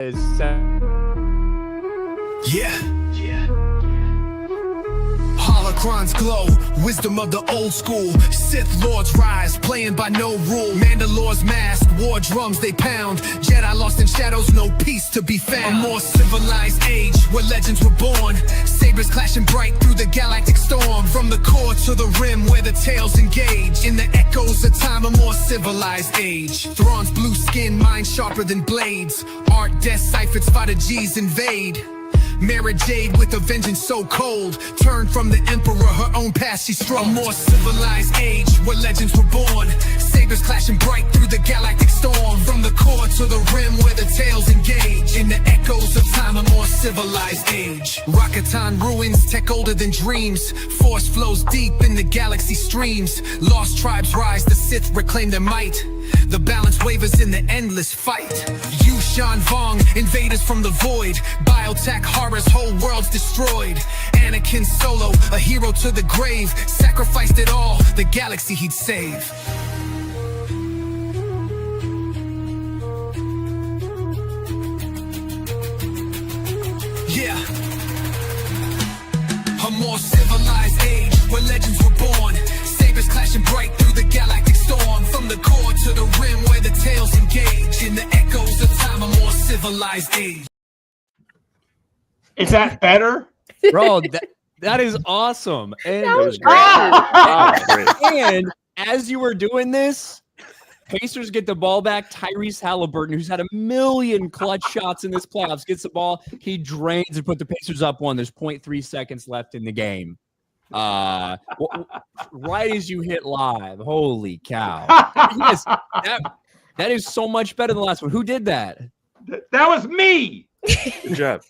Yeah. Holocrons glow, wisdom of the old school. Sith Lords rise, playing by no rule. Mandalores mask, war drums they pound. Jedi lost in shadows, no peace to be found. A more civilized age, where legends were born. Sabers clashing bright through the galactic storm. From the core to the rim, where the tales engage. In the echoes of time, a more civilized age. Thrawn's blue skin, mind sharper than blades. Art death ciphers, fighter G's invade. Mara Jade with a vengeance so cold. Turned from the Emperor, her own past she strode. A more civilized age, where legends were born. Sabers clashing bright through the galactic storm. From the core to the rim, where the tales engage. In the echoes of time, a more civilized age. Rakatan ruins, tech older than dreams. Force flows deep in the galaxy streams. Lost tribes rise, the Sith reclaim their might. The balance wavers in the endless fight. Yushan Vong, invaders from the void. Biotech horrors, whole worlds destroyed. Anakin Solo, a hero to the grave. Sacrificed it all, the galaxy he'd save. Yeah. A more civilized age, where legends were born. Sabers clashing bright through the galactic storm. From the core to the rim, where the tales engage. In the echoes of time, a more civilized age. Is that better? Bro, that is awesome. And, That was great. And as you were doing this, Pacers get the ball back. Tyrese Halliburton, who's had a million clutch shots in this playoffs, gets the ball. He drains and put the Pacers up one. There's 0.3 seconds left in the game. Right as you hit live. Holy cow. Yes, that is so much better than the last one. Who did that? That was me. Good job.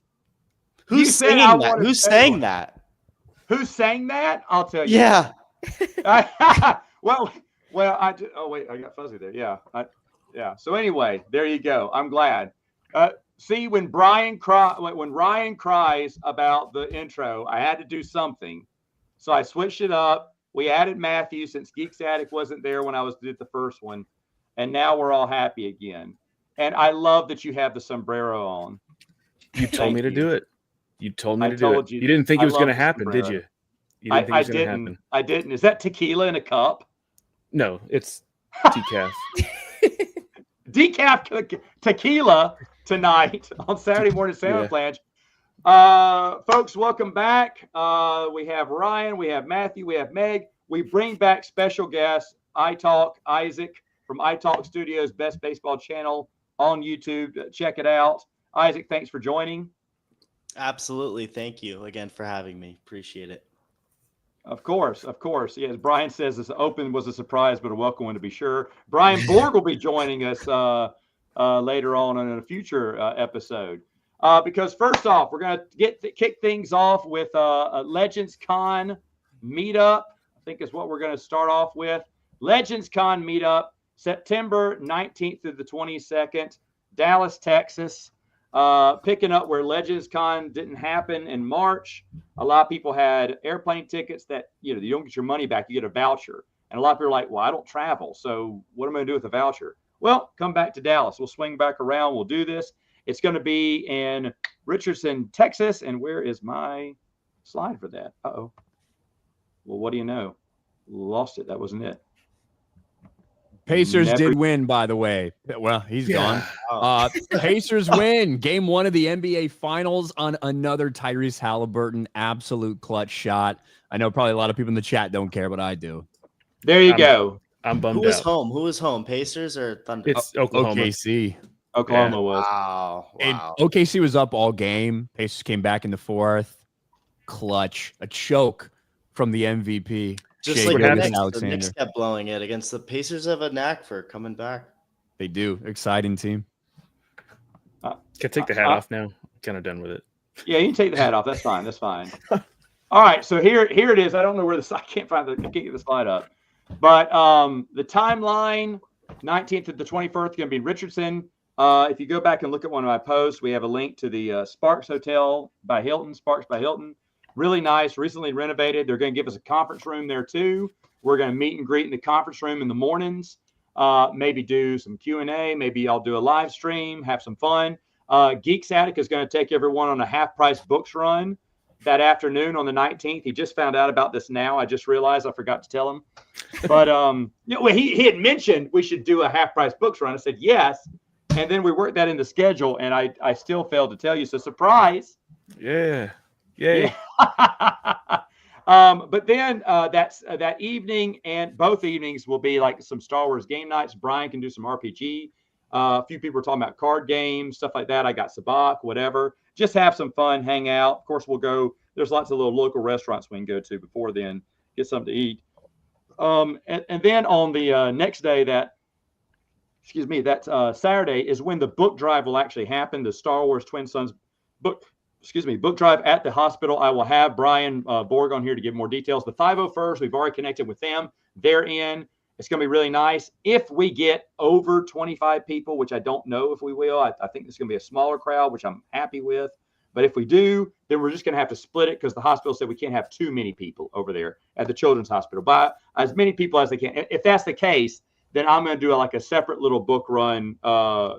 Who's singing that? Who sang that? Who sang that? I'll tell you. Yeah. Well, I got fuzzy there. Yeah. So anyway, there you go. I'm glad. See, when Ryan cries about the intro, I had to do something. So I switched it up. We added Matthew since Geek Static wasn't there when I did the first one. And now we're all happy again. And I love that you have the sombrero on. You told me to do it. You told me to do it. You. You didn't think it was going to happen, did you? You didn't think it was going to happen. I didn't. Is that tequila in a cup? No, it's decaf. Decaf tequila tonight on Saturday morning Santa Flange. Folks, welcome back. We have Ryan, we have Matthew, we have Meg. We bring back special guest iTalk Isaac from iTalk Studios, best baseball channel on YouTube. Check it out. Isaac, thanks for joining. Absolutely. Thank you again for having me. Appreciate it. Of course. Yes, Brian says this open was a surprise, but a welcome one to be sure. Brian Borg will be joining us later on in a future episode. Because first off, we're going to kick things off with a Legends Con meetup. I think is what we're going to start off with. Legends Con meetup, September 19th through the 22nd, Dallas, Texas. Picking up where Legends Con didn't happen in March. A lot of people had airplane tickets that, you don't get your money back. You get a voucher. And a lot of people are like, well, I don't travel. So what am I going to do with the voucher? Well, come back to Dallas. We'll swing back around. We'll do this. It's going to be in Richardson, Texas. And where is my slide for that? Uh-oh. Well, what do you know? Lost it. That wasn't it. Pacers did win, by the way. Well, he's gone. Pacers win. Game 1 of the NBA Finals on another Tyrese Halliburton absolute clutch shot. I know probably a lot of people in the chat don't care, but I do. There you go. I'm bummed Who was out. home? Who was home? Pacers or Thunder? It's Oklahoma. OKC. Oklahoma was. Wow. And OKC was up all game. Pacers came back in the fourth. Clutch. A choke from the MVP. Just like the Knicks kept blowing it against the Pacers. Have a knack for coming back. They do. Exciting team. Can I take the hat off now? I'm kind of done with it. Yeah, you can take the hat off. That's fine. All right, so here it is. I don't know where I can't get the slide up. But the timeline, 19th to the 21st, going to be Richardson. If you go back and look at one of my posts, we have a link to the Sparks Hotel by Hilton, Sparks by Hilton. Really nice, recently renovated. They're going to give us a conference room there too. We're going to meet and greet in the conference room in the mornings. Maybe do some Q&A. Maybe I'll do a live stream, have some fun. Geeks Attic is going to take everyone on a half-price books run that afternoon on the 19th. He just found out about this now. I just realized I forgot to tell him. But he had mentioned we should do a half-price books run. I said yes, and then we worked that in the schedule, and I still failed to tell you. So surprise. Yeah. Yay. But then that evening and both evenings will be like some Star Wars game nights. Brian can do some RPG. A few people are talking about card games, stuff like that. I got Sabak, whatever. Just have some fun, hang out. Of course, we'll go. There's lots of little local restaurants we can go to before then, get something to eat. And then on the next day, that Saturday is when the book drive will actually happen. The Star Wars Twin Sons book drive at the hospital. I will have Brian Borg on here to give more details. The 501st, we've already connected with them. They're in. It's going to be really nice. If we get over 25 people, which I don't know if we will, I think it's going to be a smaller crowd, which I'm happy with. But if we do, then we're just going to have to split it because the hospital said we can't have too many people over there at the Children's Hospital. But as many people as they can. If that's the case, then I'm going to do like a separate little book run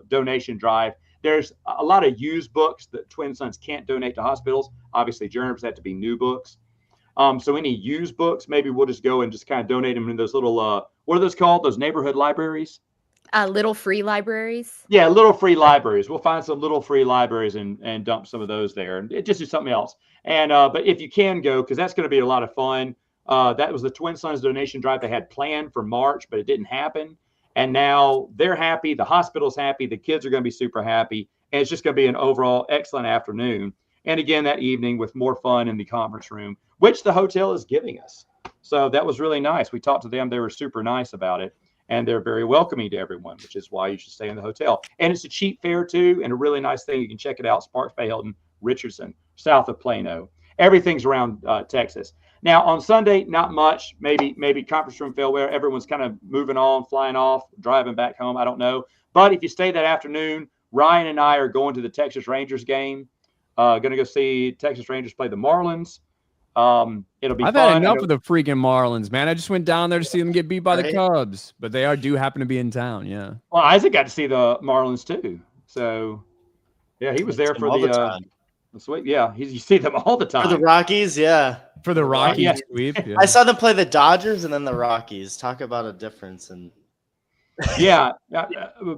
donation drive. There's a lot of used books that Twin Sons can't donate to hospitals. Obviously, germs have to be new books. So any used books, maybe we'll just go and just kind of donate them in those little, what are those called? Those neighborhood libraries? Little free libraries. Yeah, little free libraries. We'll find some little free libraries and dump some of those there. And it just do something else. And but if you can go, because that's going to be a lot of fun. That was the Twin Sons donation drive they had planned for March, but it didn't happen. And now they're happy. The hospital's happy. The kids are going to be super happy. And it's just going to be an overall excellent afternoon. And again, that evening with more fun in the conference room, which the hotel is giving us. So that was really nice. We talked to them. They were super nice about it. And they're very welcoming to everyone, which is why you should stay in the hotel. And it's a cheap fare, too, and a really nice thing. You can check it out, Sparks Bay Hilton, Richardson, south of Plano. Everything's around Texas. Now, on Sunday, not much. Maybe conference room failware. Everyone's kind of moving on, flying off, driving back home. I don't know. But if you stay that afternoon, Ryan and I are going to the Texas Rangers game. Going to go see Texas Rangers play the Marlins. It'll be I've fun. had enough of the freaking Marlins, man. I just went down there to see them get beat by the Cubs, but they do happen to be in town. Yeah. Well, Isaac got to see the Marlins too. So, yeah, he was there for the sweep. Yeah, you see them all the time. For the Rockies, yeah. For the Rockies sweep. Yeah. I saw them play the Dodgers and then the Rockies. Talk about a difference. Yeah,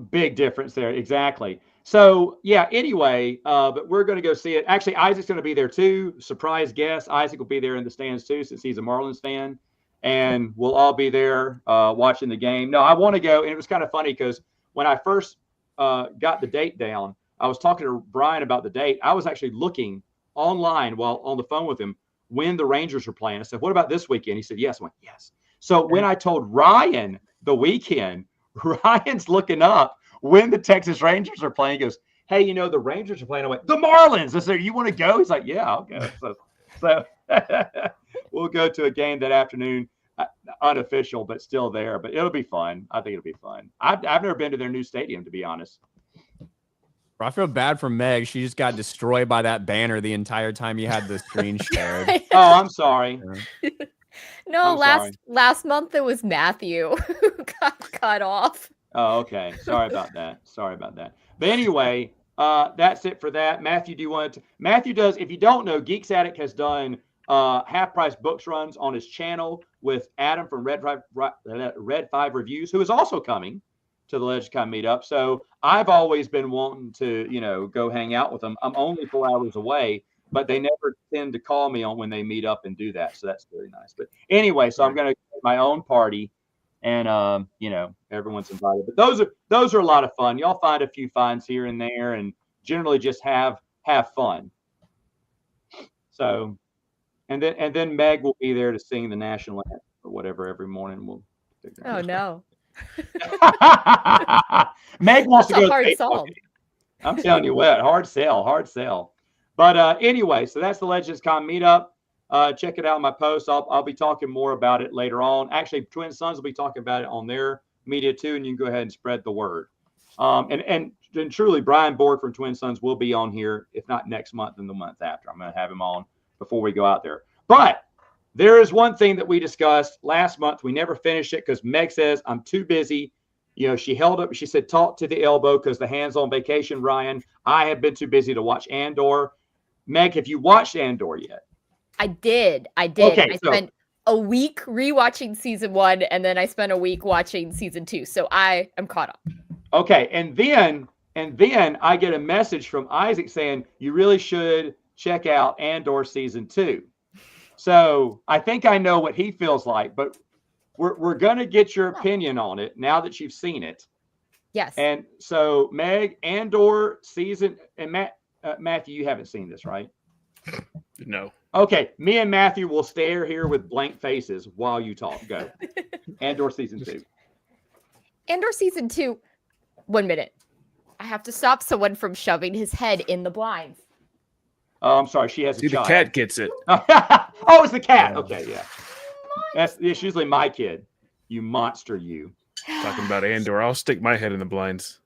big difference there. Exactly. So, yeah, anyway, but we're going to go see it. Actually, Isaac's going to be there too. Surprise guest. Isaac will be there in the stands too, since he's a Marlins fan. And we'll all be there watching the game. No, I want to go. And it was kind of funny because when I first got the date down, I was talking to Brian about the date. I was actually looking online while on the phone with him when the Rangers were playing. I said, what about this weekend? He said, yes. I went, yes. So when I told Ryan the weekend, Ryan's looking up when the Texas Rangers are playing. He goes, hey, the Rangers are playing. I went, the Marlins. I said, you want to go? He's like, yeah, I'll go. So we'll go to a game that afternoon, unofficial, but still there. But it'll be fun. I think it'll be fun. I've never been to their new stadium, to be honest. I feel bad for Meg. She just got destroyed by that banner the entire time you had the screen shared. Oh, I'm sorry. No, last month it was Matthew who got cut off. Oh, okay. Sorry about that. But anyway, that's it for that. Matthew, Matthew does, if you don't know, Geeks Attic has done half-price books runs on his channel with Adam from Red 5 Reviews, who is also coming to the LegionCon meetup. So I've always been wanting to, go hang out with them. I'm only 4 hours away, but they never tend to call me on when they meet up and do that. So that's very nice. But anyway, so I'm going to get my own party. And everyone's invited. But those are a lot of fun. Y'all find a few finds here and there, and generally just have fun. So, and then Meg will be there to sing the national anthem or whatever every morning. Oh no. Meg wants to go. Hard sell. I'm telling you what, hard sell. But anyway, so that's the LegendsCon meetup. Check it out in my post. I'll be talking more about it later on. Actually, Twin Sons will be talking about it on their media too, and you can go ahead and spread the word. And truly, Brian Borg from Twin Sons will be on here, if not next month, then the month after. I'm going to have him on before we go out there. But there is one thing that we discussed last month. We never finished it because Meg says I'm too busy She held up, she said, talk to the elbow because the hand's on vacation, Ryan. I have been too busy to watch Andor. Meg, have you watched Andor yet? I did. Okay, I spent a week rewatching season 1, and then I spent a week watching season 2. So I am caught up. Okay, and then I get a message from Isaac saying you really should check out Andor season 2. So I think I know what he feels like, but we're gonna get your opinion on it now that you've seen it. Yes. And so Meg, Andor season, and Matthew, you haven't seen this, right? No. Okay, me and Matthew will stare here with blank faces while you talk. Go. Andor season 2. Andor season 2. 1 minute. I have to stop someone from shoving his head in the blinds. Oh, I'm sorry. She has See, a the child. cat gets it. Oh, it's the cat. Okay, yeah. It's usually my kid. You monster, you. Talking about Andor, I'll stick my head in the blinds.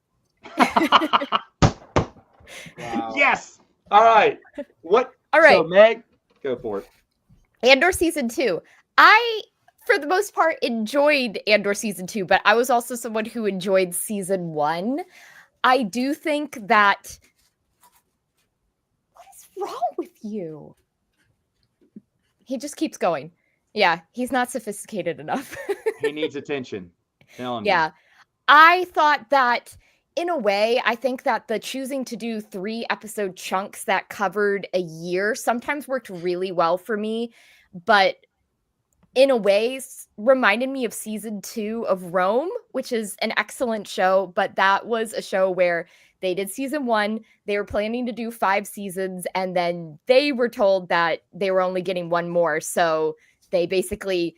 Wow. Yes. All right. What? All right. So, Meg, go for it. Andor season 2. I, for the most part, enjoyed Andor season 2, but I was also someone who enjoyed season 1. I do think that. What is wrong with you? He just keeps going. Yeah, he's not sophisticated enough. He needs attention. Telling you. Yeah. I thought that, in a way, I think that the choosing to do 3 episode chunks that covered a year sometimes worked really well for me, but in a way reminded me of season 2 of Rome, which is an excellent show, but that was a show where they did season 1, they were planning to do 5 seasons, and then they were told that they were only getting 1 more, so they basically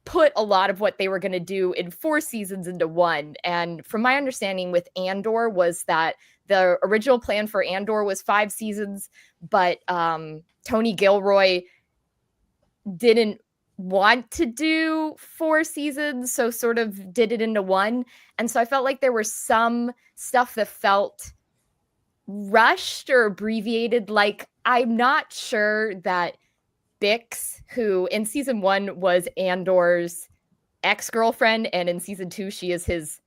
put a lot of what they were going to do in 4 seasons into 1. And from my understanding with Andor was that the original plan for Andor was 5 seasons, but Tony Gilroy didn't want to do 4 seasons, so sort of did it into 1. And so I felt like there was some stuff that felt rushed or abbreviated. Like, I'm not sure that Bix, who in season 1 was Andor's ex-girlfriend, and in season 2 she is his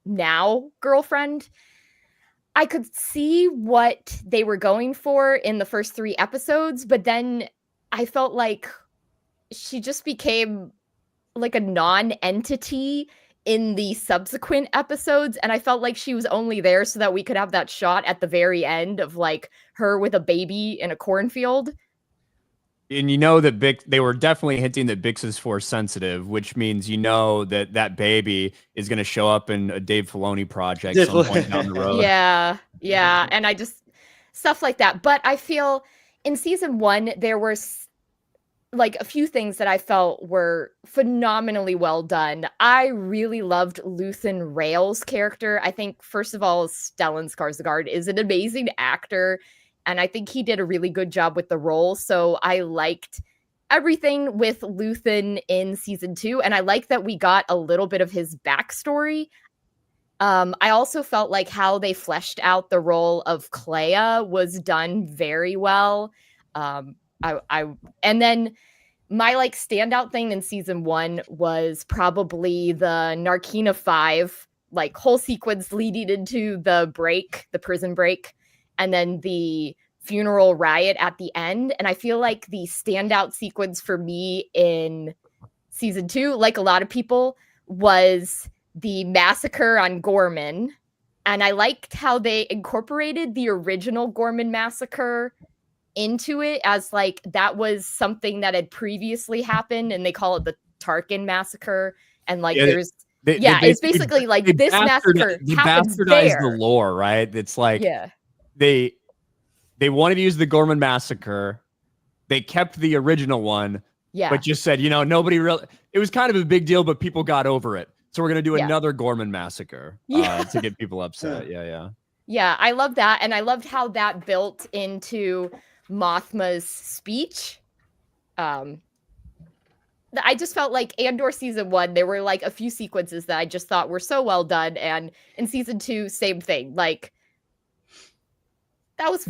now girlfriend. I could see what they were going for in the first 3 episodes, but then I felt like she just became like a non-entity in the subsequent episodes, and I felt like she was only there so that we could have that shot at the very end of like her with a baby in a cornfield. And you know that they were definitely hinting that Bix is force sensitive, which means that that baby is going to show up in a Dave Filoni project some point down the road. Yeah. And I just, stuff like that. But I feel in season 1, there were like a few things that I felt were phenomenally well done. I really loved Luthen Rael's character. I think, first of all, Stellan Skarsgård is an amazing actor, and I think he did a really good job with the role. So I liked everything with Luthen in season 2. And I like that we got a little bit of his backstory. I also felt like how they fleshed out the role of Clea was done very well. And then my like standout thing in season 1 was probably the Narkina 5, like whole sequence leading into the prison break. And then the funeral riot at the end. And I feel like the standout sequence for me in season 2, like a lot of people, was the massacre on Gorman. And I liked how they incorporated the original Gorman massacre into it as like that was something that had previously happened, and they call it the Tarkin massacre. And like it's basically like this massacre happens there. The lore, right? It's like they wanted to use the Gorman massacre. They kept the original one, but just said, nobody really. It was kind of a big deal, but people got over it. So we're gonna do another Gorman massacre to get people upset. Yeah, I love that, and I loved how that built into Mothma's speech. I just felt like Andor season 1, there were like a few sequences that I just thought were so well done, and in season 2, same thing. Like that was,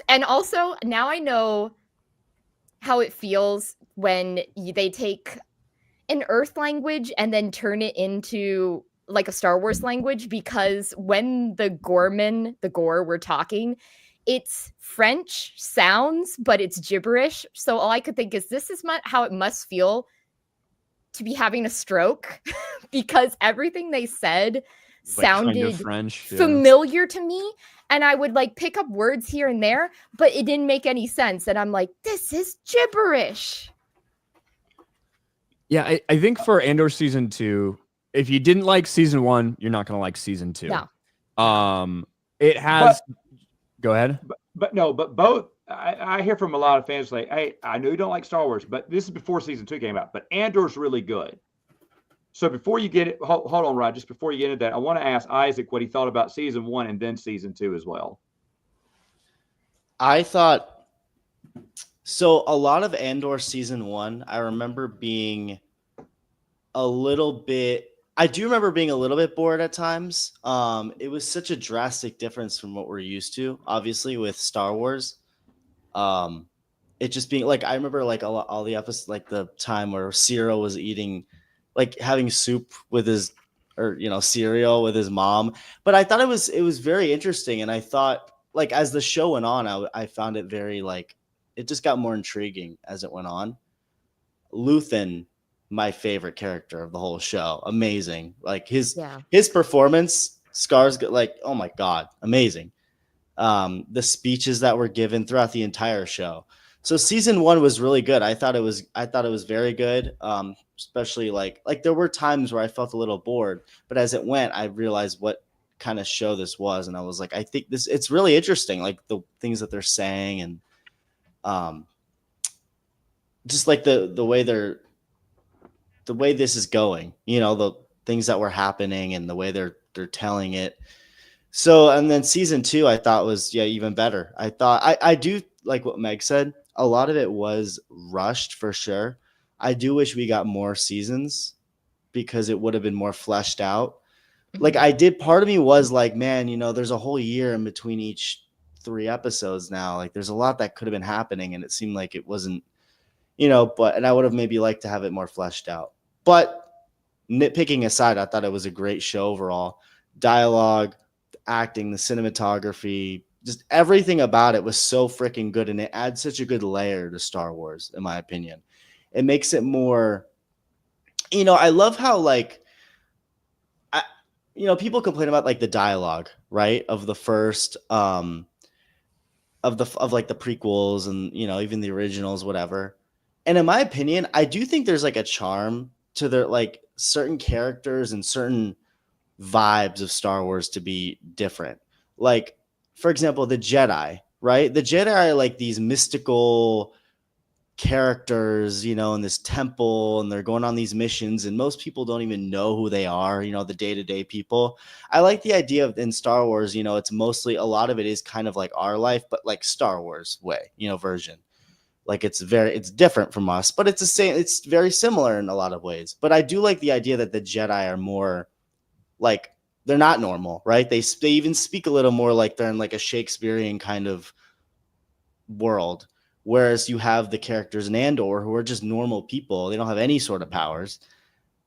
and also now I know how it feels when they take an Earth language and then turn it into like a Star Wars language, because when the Gore were talking, it's French sounds, but it's gibberish. So all I could think is this is how it must feel to be having a stroke because everything they said sounded kind of French, familiar to me. And I would like pick up words here and there, but it didn't make any sense. And I'm like, this is gibberish. Yeah, I think for Andor season 2, if you didn't like season 1, you're not going to like season 2. No. It has. Go ahead. But both. I hear from a lot of fans like, hey, I know you don't like Star Wars, but this is before season 2 came out. But Andor's really good. So before you get it, hold on, Rod. Just before you get into that, I want to ask Isaac what he thought about season 1 and then season 2 as well. I thought so. A lot of Andor season 1, I remember being a little bit. I do remember being a little bit bored at times. It was such a drastic difference from what we're used to, obviously, with Star Wars. It just being like, I remember like all the episodes, like the time where Cyril was eating, like having soup with his, or, you know, cereal with his mom. But I thought it was very interesting. And I thought, like, as the show went on, I found it very, like, it just got more intriguing as it went on. Luthen, my favorite character of the whole show. Amazing. Like his performance, Skarsgård, like, oh my God, amazing. The speeches that were given throughout the entire show. So season 1 was really good. I thought it was very good. Especially like there were times where I felt a little bored, but as it went, I realized what kind of show this was. And I was like, I think it's really interesting. Like the things that they're saying and, just like the way this is going, you know, the things that were happening and the way they're telling it. So, and then season 2, I thought was, even better. I thought I do like what Meg said. A lot of it was rushed for sure. I do wish we got more seasons because it would have been more fleshed out. Like part of me was like, man, you know, there's a whole year in between each 3 episodes now. Like there's a lot that could have been happening and it seemed like it wasn't, you know, and I would have maybe liked to have it more fleshed out. But nitpicking aside, I thought it was a great show overall. Dialogue, acting, the cinematography, just everything about it was so freaking good. And it adds such a good layer to Star Wars, in my opinion. It makes it more, you know, I love how people complain about like the dialogue, right? Of the first, of like the prequels and, you know, even the originals, whatever. And in my opinion, I do think there's like a charm to their like certain characters and certain vibes of Star Wars to be different. Like, for example, the Jedi, right? The Jedi are like these mystical characters, you know, in this temple, and they're going on these missions, and most people don't even know who they are, you know, the day-to-day people. I like the idea of in Star Wars, you know, it's mostly, a lot of it is kind of like our life, but like Star Wars way, you know, version. Like it's different from us, but it's the same. It's very similar in a lot of ways. But I do like the idea that the Jedi are more like, they're not normal, right? They even speak a little more like they're in like a Shakespearean kind of world. Whereas you have the characters in Andor who are just normal people. They don't have any sort of powers.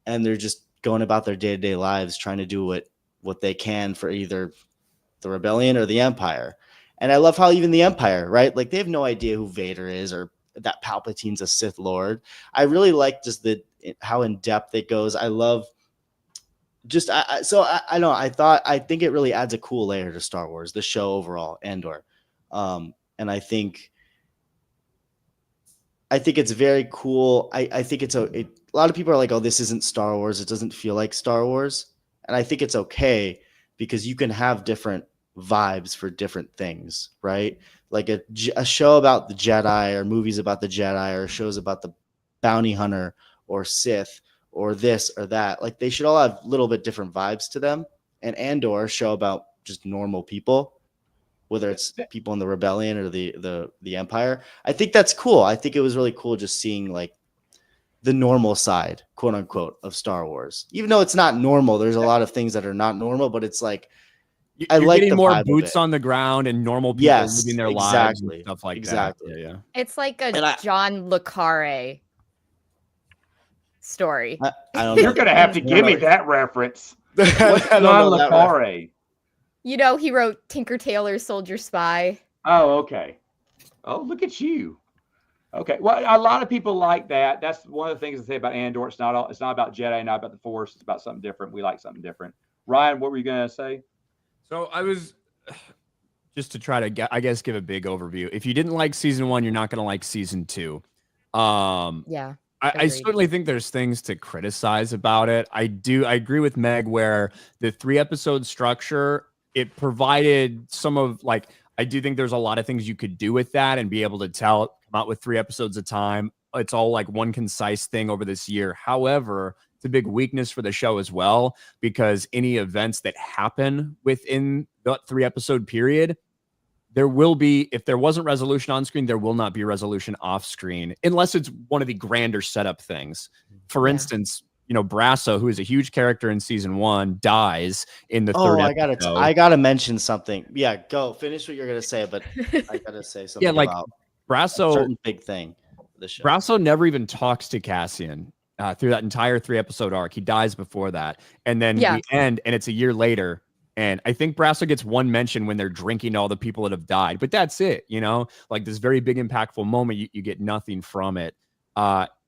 And they're just going about their day-to-day lives trying to do what they can for either the rebellion or the Empire. And I love how even the Empire, right? Like they have no idea who Vader is or that Palpatine's a Sith Lord. I really like just how in depth it goes. I love just, I think it really adds a cool layer to Star Wars, the show overall, Andor. And I think it's very cool. I think a lot of people are like, oh, this isn't Star Wars. It doesn't feel like Star Wars. And I think it's okay because you can have different vibes for different things, right? Like a show about the Jedi or movies about the Jedi or shows about the bounty hunter or Sith or this or that. Like they should all have a little bit different vibes to them. And Andor, show about just normal people, whether it's people in the rebellion or the Empire. I think that's cool. I think it was really cool just seeing like the normal side, quote unquote, of Star Wars. Even though it's not normal, there's a lot of things that are not normal, but it's like, You're like getting more boots on the ground and normal people living their lives and stuff like that. Yeah. It's like a John le Carre story. I don't You're know. gonna have to give me that reference. What's I don't John know that Le reference. Carre? You know, he wrote Tinker Tailor Soldier Spy. Oh, okay. Oh, look at you. Okay. Well, a lot of people like that. That's one of the things I say about Andor. It's not about Jedi, not about the Force. It's about something different. We like something different. Ryan, what were you gonna say? So I was just to try to, I guess, give a big overview. If you didn't like season 1, you're not going to like season 2. Yeah. I certainly think there's things to criticize about it. I agree with Meg where the 3-episode structure, it provided some of like, I do think there's a lot of things you could do with that and be able to come out with 3 episodes a time. It's all like one concise thing over this year. However, it's a big weakness for the show as well, because any events that happen within the 3-episode period, there will be, if there wasn't resolution on screen, there will not be resolution off screen, unless it's one of the grander setup things. For instance, Brasso, who is a huge character in season 1, dies in the third episode. I gotta mention something. Yeah, go finish what you're gonna say, but I gotta say something about Brasso, a certain big thing. The show. Brasso never even talks to Cassian through that entire 3-episode arc. He dies before that, and then we end, and it's a year later. And I think Brasso gets one mention when they're drinking all the people that have died, but that's it, like this very big impactful moment. You get nothing from it.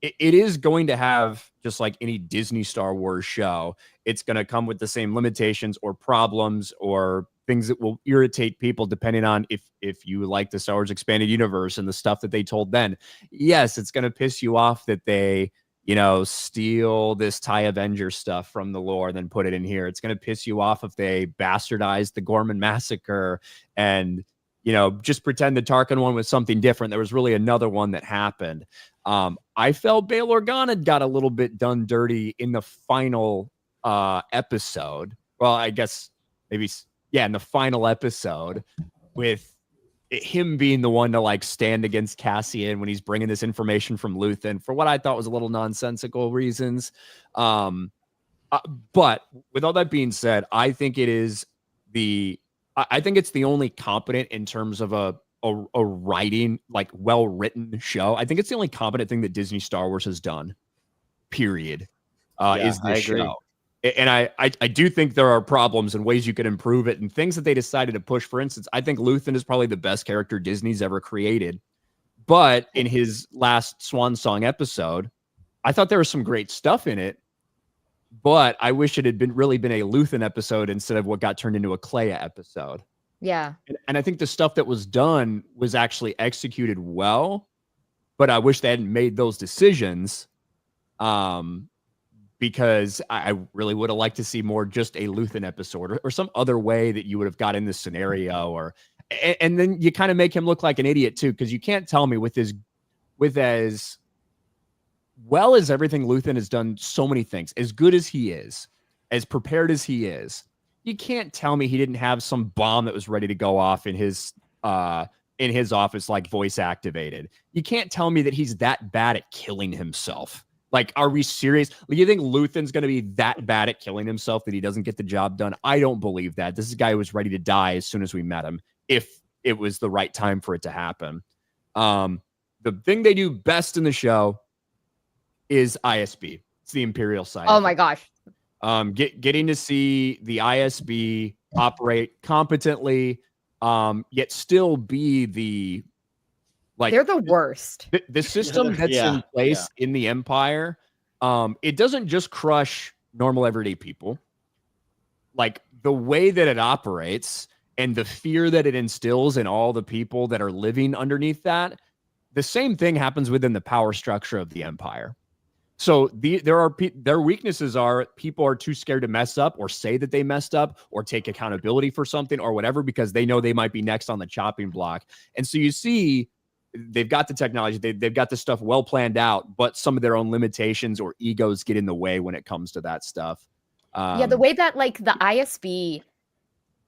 It is going to have, just like any Disney Star Wars show, it's going to come with the same limitations or problems or things that will irritate people depending on if you like the Star Wars expanded universe and the stuff that they told then. Yes, it's going to piss you off that they steal this TIE Avenger stuff from the lore, then put it in here. It's going to piss you off if they bastardize the Gorman massacre and, just pretend the Tarkin one was something different. There was really another one that happened. I felt Bail Organa got a little bit done dirty in the final episode. Well, I guess maybe, in the final episode, with him being the one to like stand against Cassian when he's bringing this information from Luthen for what I thought was a little nonsensical reasons. But with all that being said, I think it's the only competent in terms of a writing, like well-written show. I think it's the only competent thing that Disney Star Wars has done, period, is this show. And I do think there are problems and ways you could improve it and things that they decided to push. For instance, I think Luthen is probably the best character Disney's ever created. But in his last Swan Song episode, I thought there was some great stuff in it. But I wish it had really been a Luthen episode instead of what got turned into a Clea episode. Yeah. And I think the stuff that was done was actually executed well. But I wish they hadn't made those decisions. Because I really would have liked to see more just a Luthen episode or some other way that you would have got in this scenario, and then you kind of make him look like an idiot too, because you can't tell me with as well as everything Luthen has done, so many things, as good as he is, as prepared as he is, you can't tell me he didn't have some bomb that was ready to go off in his office, like voice activated. You can't tell me that he's that bad at killing himself. Like, are we serious? You think Luthen's going to be that bad at killing himself that he doesn't get the job done? I don't believe that. This is a guy who was ready to die as soon as we met him, if it was the right time for it to happen. The thing they do best in the show is ISB. It's the Imperial side. Oh my gosh. Getting to see the ISB operate competently, yet still be the they're the worst. The system that's in place in the Empire, it doesn't just crush normal everyday people. Like the way that it operates and the fear that it instills in all the people that are living underneath that, the same thing happens within the power structure of the Empire. So their weaknesses are people are too scared to mess up or say that they messed up or take accountability for something or whatever, because they know they might be next on the chopping block. And so you see, they've got the technology, they've got the stuff well planned out, but some of their own limitations or egos get in the way when it comes to that stuff. The way that like the ISB,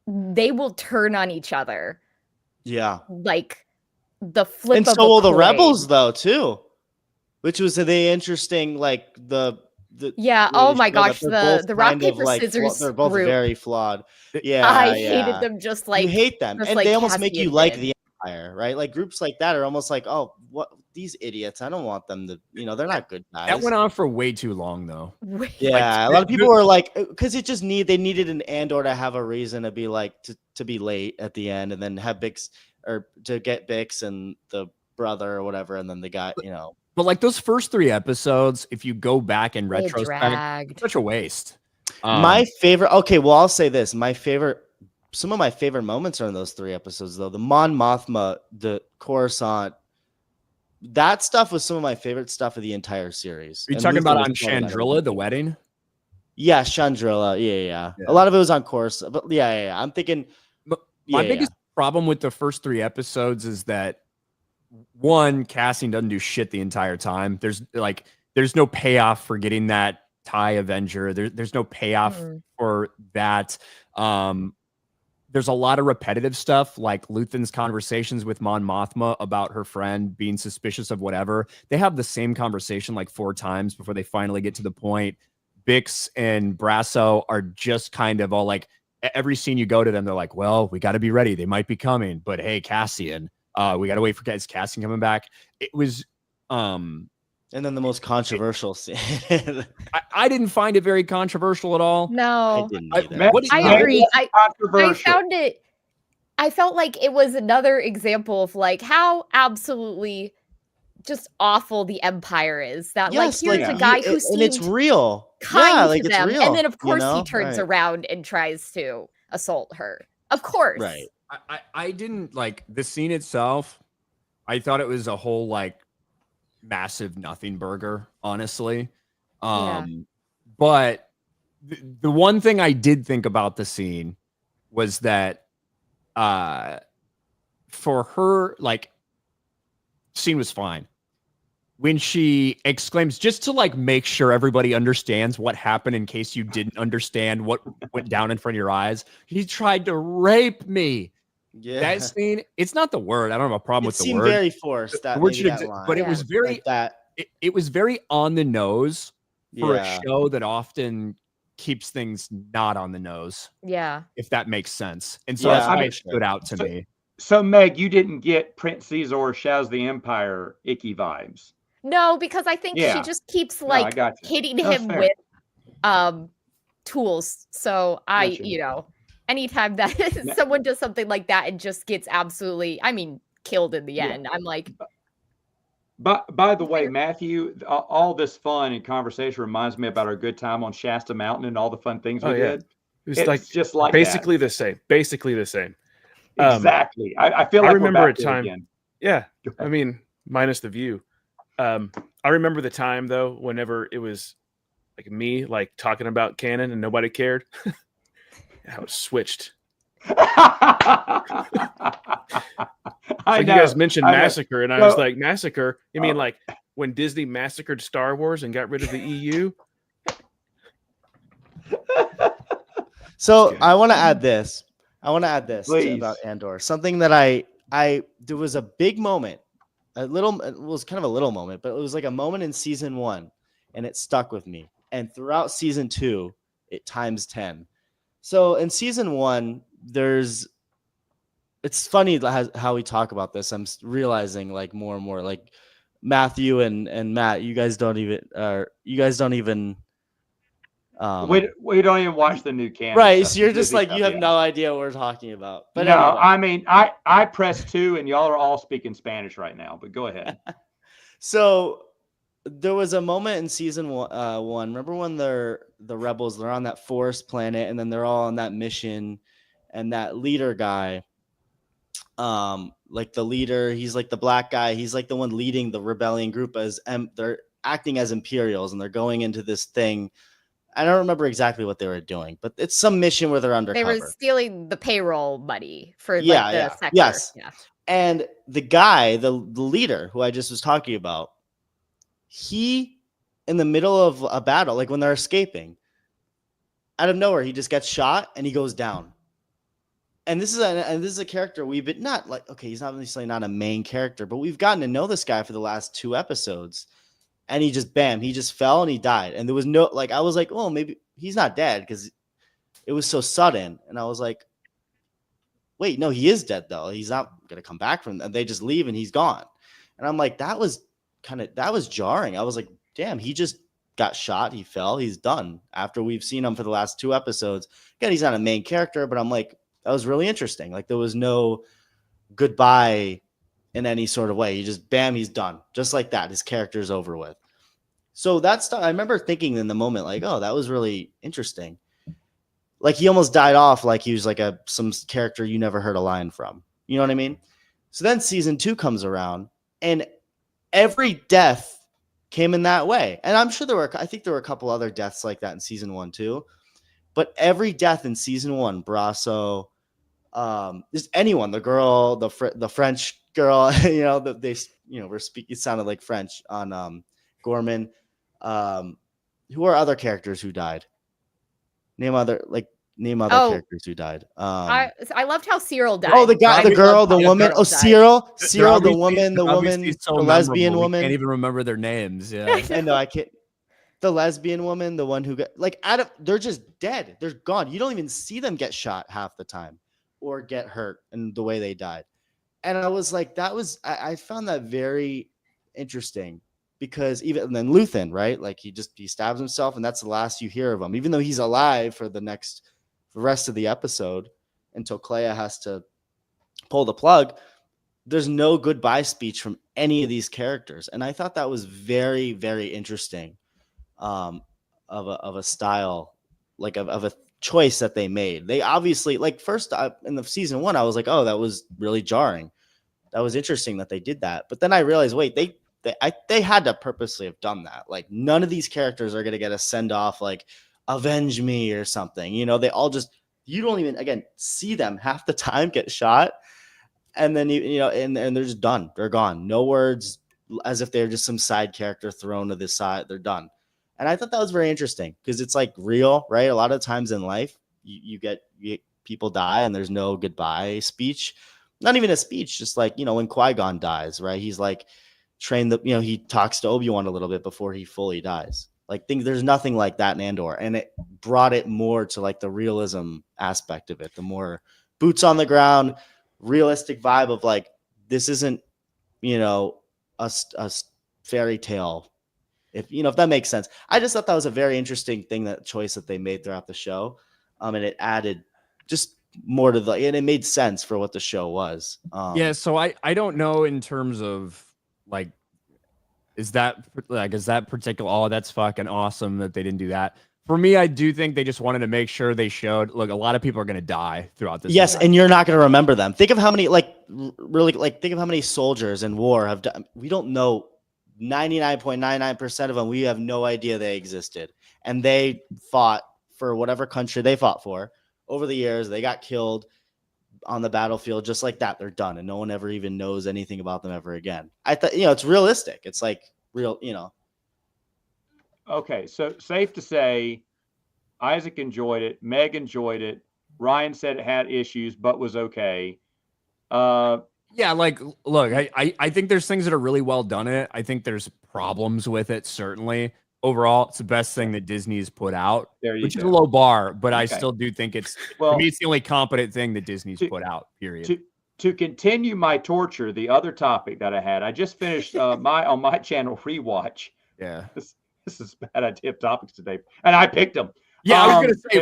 they will turn on each other. Yeah. Like the flip and of so will the coin. rebels though too, which was the interesting, like the oh my gosh, the rock paper scissors they're both group. very flawed. Yeah, I hated them just like you hate them, just and like they almost make Cassian you like did. the Empire, right? Like groups like that are almost like, oh, what these idiots? I don't want them to, they're not good guys. That went on for way too long, though. Yeah, a lot of people were like, because they needed an Andor to have a reason to be like to be late at the end, and then have Bix or to get Bix and the brother or whatever, and then they got But like those first 3 episodes, if you go back in They retrospect, dragged. such a waste. My favorite. Okay, well, I'll say this: some of my favorite moments are in those 3 episodes, though. The Mon Mothma, the Coruscant, that stuff was some of my favorite stuff of the entire series. Are you And talking Luther about was on part of that. Chandrilla, the wedding? Yeah, Chandrilla. Yeah. A lot of it was on Coruscant, but yeah. I'm thinking. My biggest problem with the first 3 episodes is that one, casting doesn't do shit the entire time. There's no payoff for getting that TIE Avenger. There's no payoff for that. There's a lot of repetitive stuff, like Luthen's conversations with Mon Mothma about her friend being suspicious of whatever. They have the same conversation like 4 times before they finally get to the point. Bix and Brasso are just kind of all like, every scene you go to them, they're like, well, we got to be ready. They might be coming, but hey, Cassian, we got to wait for Cassian coming back. It was, and then the most controversial scene. I didn't find it very controversial at all. No, I didn't either. I agree. I Controversial. found it. I felt like it was another example of like how absolutely just awful the Empire is. That Yes, like here's a guy who and it's seemed real. kind Yeah, to like it's them, real. and then of course you know? he turns Right. around and tries to assault her. Of course, Right. I didn't like the scene itself. I thought it was a whole like massive nothing burger, honestly. Yeah. But the one thing I did think about the scene was that for her, like, scene was fine. When she exclaims, just to like make sure everybody understands what happened in case you didn't understand what went down in front of your eyes, he tried to rape me. Yeah. That scene, it's not the word. I don't have a problem It with the seemed word. very forced. That, The word maybe should that exi- line. but it was very like that. it was very on the nose for Yeah. a show that often keeps things not on the nose, yeah. if that makes sense. And so Yeah, that's why I it stood out to me. So Meg, you didn't get Prince Caesar or Shaz the Empire icky vibes. No, because I think she Yeah. just keeps I like got you. hitting That's him fair. with tools. So Gotcha. anytime that someone does something like that and just gets absolutely, killed in the Yeah. end, I'm like, But by the way, Matthew, all this fun and conversation reminds me about our good time on Shasta Mountain and all the fun things we did. It was It's like just like basically the same. Basically the same. Exactly. I feel I like remember we're a back there time. again. Yeah. Go I ahead. mean, minus the view. I remember the time though, whenever it was like me, like talking about canon and nobody cared. I was switched. I Like know. you guys mentioned I know. massacre, and I was So- like, massacre? You mean Oh. like when Disney massacred Star Wars and got rid of the EU? So Yeah. I want to add this. Please. About Andor. Something that there was a big moment. It was kind of a little moment, but it was like a moment in season 1, and it stuck with me. And throughout season 2, it times 10. So in season 1, it's funny how we talk about this. I'm realizing like more and more, like Matthew and Matt, you guys don't even we don't even watch the new canon. right. stuff, So you're the just Disney like, stuff, you have yeah. no idea what we're talking about. But no, anyway. I mean, I press 2 and y'all are all speaking Spanish right now, but go ahead. So there was a moment in season 1. Remember when the rebels, they're on that forest planet, and then they're all on that mission, and that leader guy, like the leader, he's like the black guy. He's like the one leading the rebellion group as they're acting as Imperials, and they're going into this thing. I don't remember exactly what they were doing, but it's some mission where they're they undercover. were stealing the payroll money for Yeah, like the yeah. sector. Yes. Yeah. And the guy, the leader who I just was talking about, he, in the middle of a battle, like when they're escaping, out of nowhere, he just gets shot and he goes down. And this is a character we've been not like, okay, he's not necessarily not a main character, but we've gotten to know this guy for the last 2 episodes. And he just fell and he died. And there was no, like, I was like, oh, maybe he's not dead because it was so sudden. And I was like, wait, no, he is dead though. He's not, gonna come back from them. They just leave and he's gone. And I'm like, that was jarring. I was like, damn, he just got shot, he fell, he's done. After we've seen him for the last 2 episodes. Again, he's not a main character, but I'm like, that was really interesting. Like there was no goodbye in any sort of way. He just bam, he's done. Just like that. His character's over with. So that's I remember thinking in the moment, like, oh, that was really interesting. Like he almost died off like he was like some character you never heard a line from. You know what I mean? So then season 2 comes around and every death came in that way. And I'm sure I think there were a couple other deaths like that in season 1 too. But every death in season 1, Brasso, just anyone, the girl, the French girl, you know, that they, you know, were speaking, it sounded like French on Gorman. Who are other characters who died? Name other characters who died. I loved how Cyril died. Oh, the guy, the girl, the woman. Oh, Cyril, the woman, the lesbian woman. I can't even remember their names. Yeah, I know. I can't. The lesbian woman, the one who got they're just dead. They're gone. You don't even see them get shot half the time or get hurt in the way they died. And I was like, I found that very interesting because and then Luthen, right? Like he stabs himself and that's the last you hear of him, even though he's alive for the rest of the episode until Clea has to pull the plug. There's no goodbye speech from any of these characters. And I thought that was very, very interesting. Of a style, like of a choice that they made. They obviously, like first in the season 1, I was like, oh, that was really jarring. That was interesting that they did that. But then I realized, wait, they had to purposely have done that. Like none of these characters are going to get a send off like avenge me or something. You know, they all you don't even, again, see them half the time get shot. And then, you know, and they're just done. They're gone. No words, as if they're just some side character thrown to the side. They're done. And I thought that was very interesting because it's like real, right? A lot of times in life, you get people die and there's no goodbye speech. Not even a speech, just like, you know, when Qui-Gon dies, right? He's like he talks to Obi-Wan a little bit before he fully dies. Like there's nothing like that in Andor. And it brought it more to like the realism aspect of it, the more boots on the ground, realistic vibe of like, this isn't, you know, a fairy tale. If that makes sense. I just thought that was a very interesting thing, that choice that they made throughout the show. And it added just more to and it made sense for what the show was. Yeah. So I don't know in terms of like, is that particular, oh, that's fucking awesome that they didn't do that. For me, I do think they just wanted to make sure they showed, look, a lot of people are going to die throughout this. Yes. And you're not going to remember them. Think of how many, think of how many soldiers in war have done. We don't know. 99.99% of them, we have no idea they existed. And they fought for whatever country they fought for over the years. They got killed on the battlefield just like that. They're done. And no one ever even knows anything about them ever again. I thought, it's realistic. It's like real, Okay. So safe to say, Isaac enjoyed it. Meg enjoyed it. Ryan said it had issues, but was okay. Yeah, like, look, I think there's things that are really well done in it. I think there's problems with it, certainly. Overall, it's the best thing that Disney's put out, which is a low bar, but I still do think for me, it's the only competent thing that Disney's put out, period. To continue my torture, the other topic that I had, I just finished on my channel rewatch. Yeah. This is bad idea of topics today, and I picked them. Yeah, I was gonna say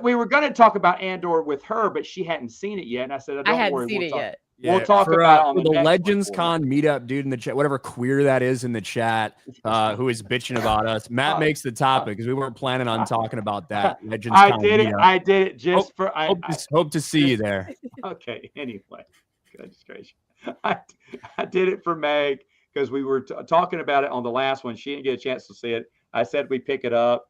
we were gonna talk about Andor with her, but she hadn't seen it yet, and I said, "Don't worry, hadn't seen it yet." We'll talk about it on the Legends Con meetup, dude, in the chat, whatever queer that is in the chat, who is bitching about us. Matt makes the topic because we weren't planning on talking about that. Legends Con meetup. I did it just hope to see you there. Okay. Anyway, goodness gracious, I did it for Meg because we were talking about it on the last one. She didn't get a chance to see it. I said we pick it up.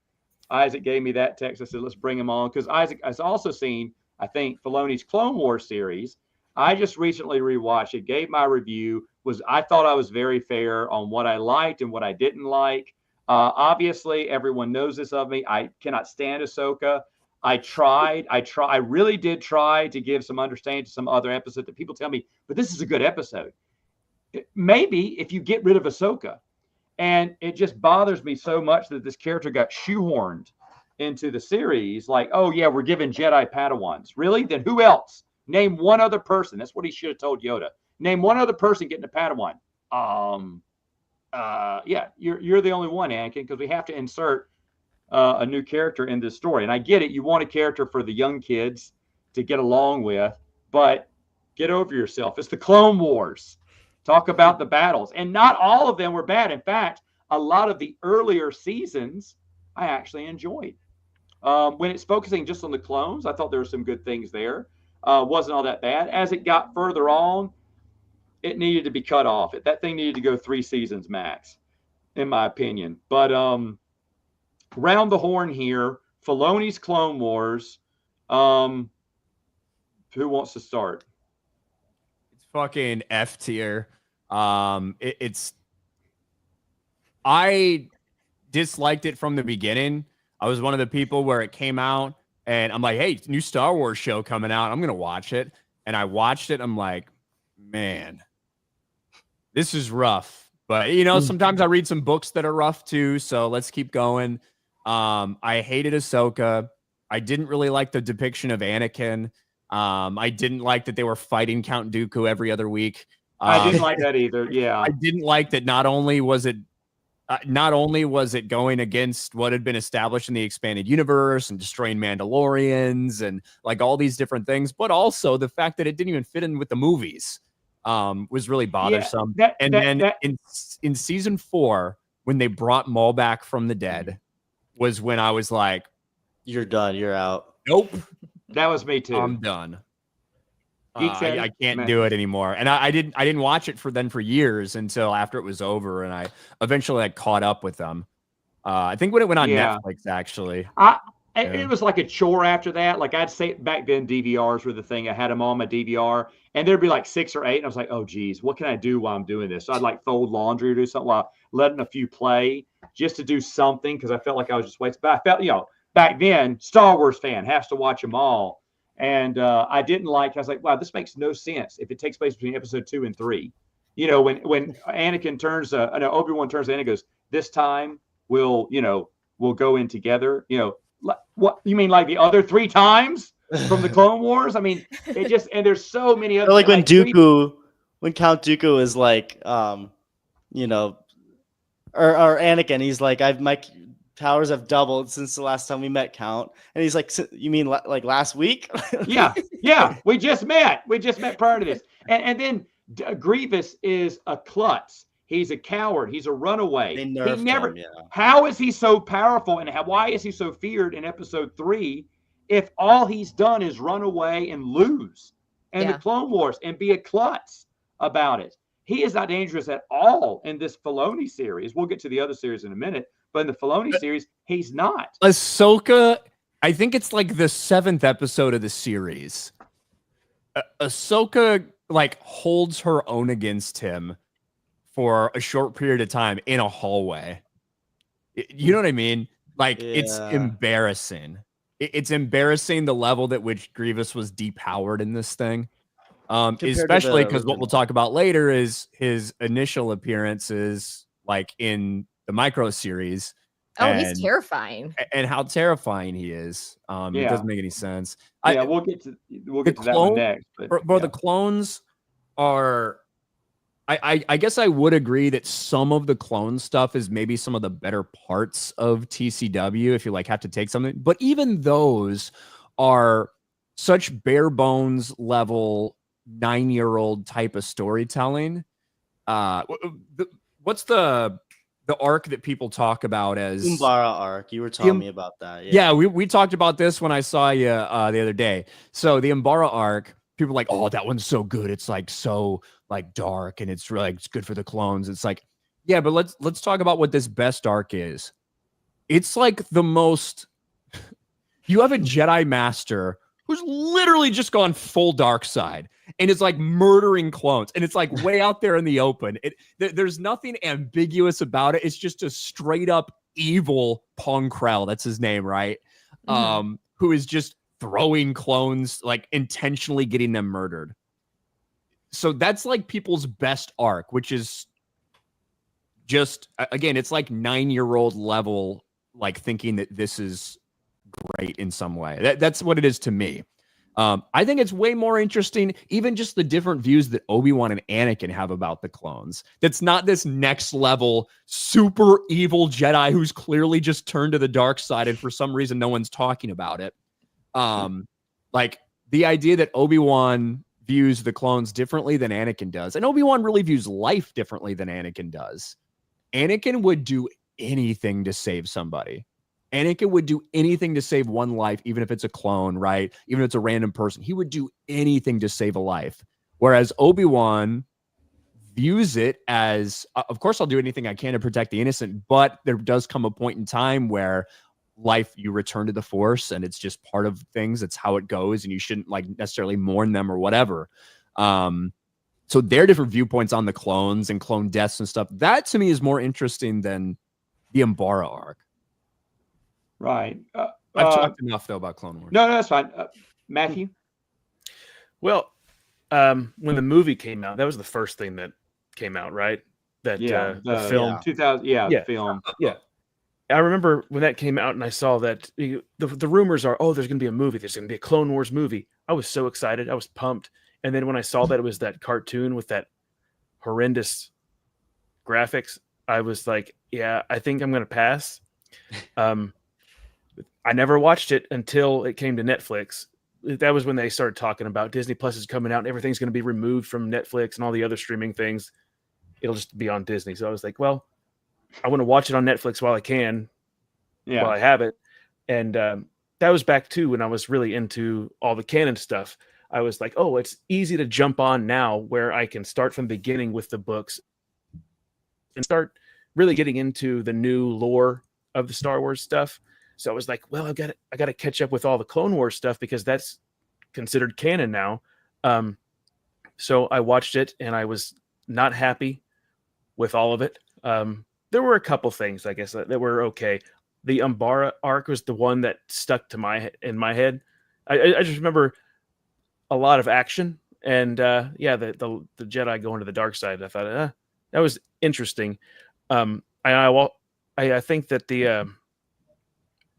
Isaac gave me that text. I said, let's bring him on. Because Isaac has also seen, I think, Filoni's Clone Wars series. I just recently rewatched it, gave my review. I thought I was very fair on what I liked and what I didn't like. Obviously, everyone knows this of me. I cannot stand Ahsoka. I really did try to give some understanding to some other episode that people tell me, but this is a good episode. Maybe if you get rid of Ahsoka. And it just bothers me so much that this character got shoehorned into the series. Like, oh, yeah, we're giving Jedi Padawans. Really? Then who else Name one other person. That's what he should have told Yoda. Name one other person getting a Padawan. Yeah, you're the only one, Anakin, because we have to insert a new character in this story. And I get it. You want a character for the young kids to get along with, but get over yourself. It's the Clone Wars. Talk about the battles. And not all of them were bad. In fact, a lot of the earlier seasons I actually enjoyed. When it's focusing just on the clones, I thought there were some good things there. Wasn't all that bad. As it got further on, it needed to be cut off. That thing needed to go 3 seasons max, in my opinion. But round the horn here, Filoni's Clone Wars. Who wants to start? It's fucking F tier. I disliked it from the beginning. I was one of the people where it came out and I'm like, hey, new Star Wars show coming out. I'm going to watch it. And I watched it. I'm like, man, this is rough. But, you know, sometimes I read some books that are rough too. So let's keep going. I hated Ahsoka. I didn't really like the depiction of Anakin. I didn't like that they were fighting Count Dooku every other week. I didn't like that either. Yeah. I didn't like that not only was it going against what had been established in the expanded universe and destroying Mandalorians and like all these different things, but also the fact that it didn't even fit in with the movies was really bothersome. In season 4, when they brought Maul back from the dead, was when I was like, "You're done. You're out." Nope. That was me too. I'm done. I can't do it anymore. And I didn't watch it for years until after it was over, and I eventually caught up with them. I think when it went on Netflix, actually. It was like a chore after that. Like I'd say back then, DVRs were the thing. I had them on my DVR, and there'd be like 6 or 8, and I was like, oh geez, what can I do while I'm doing this? So I'd like fold laundry or do something while letting a few play just to do something, because I felt like I was just wasting. But I felt, back then, Star Wars fan has to watch them all. And I was like, wow, this makes no sense if it takes place between episode 2 and 3. When Anakin turns, Obi-Wan turns and goes, this time we'll go in together. What you mean, like the other 3 times from the Clone Wars? I mean, it just, and there's so many other. Or like when Count Dooku is like, or Anakin, he's like, my powers have doubled since the last time we met, Count. And he's like, you mean like last week? Yeah. We just met prior to this. And then Grievous is a klutz. He's a coward. He's a runaway. They nerfed him, yeah. How is he so powerful, and why is he so feared in episode 3 if all he's done is run away and lose in the Clone Wars and be a klutz about it? He is not dangerous at all in this Filoni series. We'll get to the other series in a minute, but in the Filoni series, he's not. Ahsoka, I think it's like the 7th episode of the series. Ahsoka holds her own against him for a short period of time in a hallway. You know what I mean? It's embarrassing. It's embarrassing the level at which Grievous was depowered in this thing. Especially because what we'll talk about later is his initial appearances in the Micro series. He's terrifying. And how terrifying he is. It doesn't make any sense. We'll get to that one next. But the clones are... I guess I would agree that some of the clone stuff is maybe some of the better parts of TCW if you have to take something. But even those are such bare bones level 9-year-old type of storytelling. What's the arc that people talk about as Umbara arc? You were telling me about that. Yeah, we talked about this when I saw you the other day. So the Umbara arc, people are like, oh, that one's so good. It's so dark, and it's really it's good for the clones. It's like, yeah, but let's talk about what this best arc is. It's the most. You have a Jedi Master who's literally just gone full dark side and is murdering clones, and it's way out there in the open. There's nothing ambiguous about it. It's just a straight up evil Pong Krell. That's his name, right? Mm-hmm. Who is just throwing clones, intentionally getting them murdered. So that's people's best arc, which is just, again, it's 9-year-old level, thinking that this is great in some way. That's what it is to me. I think it's way more interesting, even just the different views that Obi-Wan and Anakin have about the clones. That's not this next level super evil Jedi who's clearly just turned to the dark side, and for some reason no one's talking about it. Like the idea that Obi-Wan views the clones differently than Anakin does, and Obi-Wan really views life differently than Anakin does. Anakin would do anything to save somebody. Anakin would do anything to save one life, even if it's a clone, right? Even if it's a random person. He would do anything to save a life. Whereas Obi-Wan views it as, of course, I'll do anything I can to protect the innocent, but there does come a point in time where you return to the Force, and it's just part of things. It's how it goes, and you shouldn't like necessarily mourn them or whatever. So their different viewpoints on the clones and clone deaths and stuff, that to me is more interesting than the Umbara arc. Right. I've talked enough though about Clone Wars. No, that's fine. Matthew? Well, when the movie came out, that was the first thing that came out, right? That the film. 2000. The film. Yeah. I remember when that came out and I saw that the rumors are, there's going to be a movie. There's going to be a Clone Wars movie. I was so excited. I was pumped. And then when I saw that it was that cartoon with that horrendous graphics, I was like, yeah, I think I'm going to pass. I never watched it until it came to Netflix. That was when they started talking about Disney Plus is coming out and everything's going to be removed from Netflix and all the other streaming things. It'll just be on Disney. So I was like, well, I want to watch it on Netflix while I can, while I have it. And that was back too when I was really into all the canon stuff. I was like, oh, it's easy to jump on now where I can start from the beginning with the books and start really getting into the new lore of the Star Wars stuff. So I was like, well, I got to catch up with all the Clone Wars stuff because that's considered canon now. So I watched it and I was not happy with all of it. There were a couple things, I guess, that were okay. The Umbara arc was the one that stuck to in my head. I just remember a lot of action and the Jedi going to the dark side. I thought that was interesting. I think that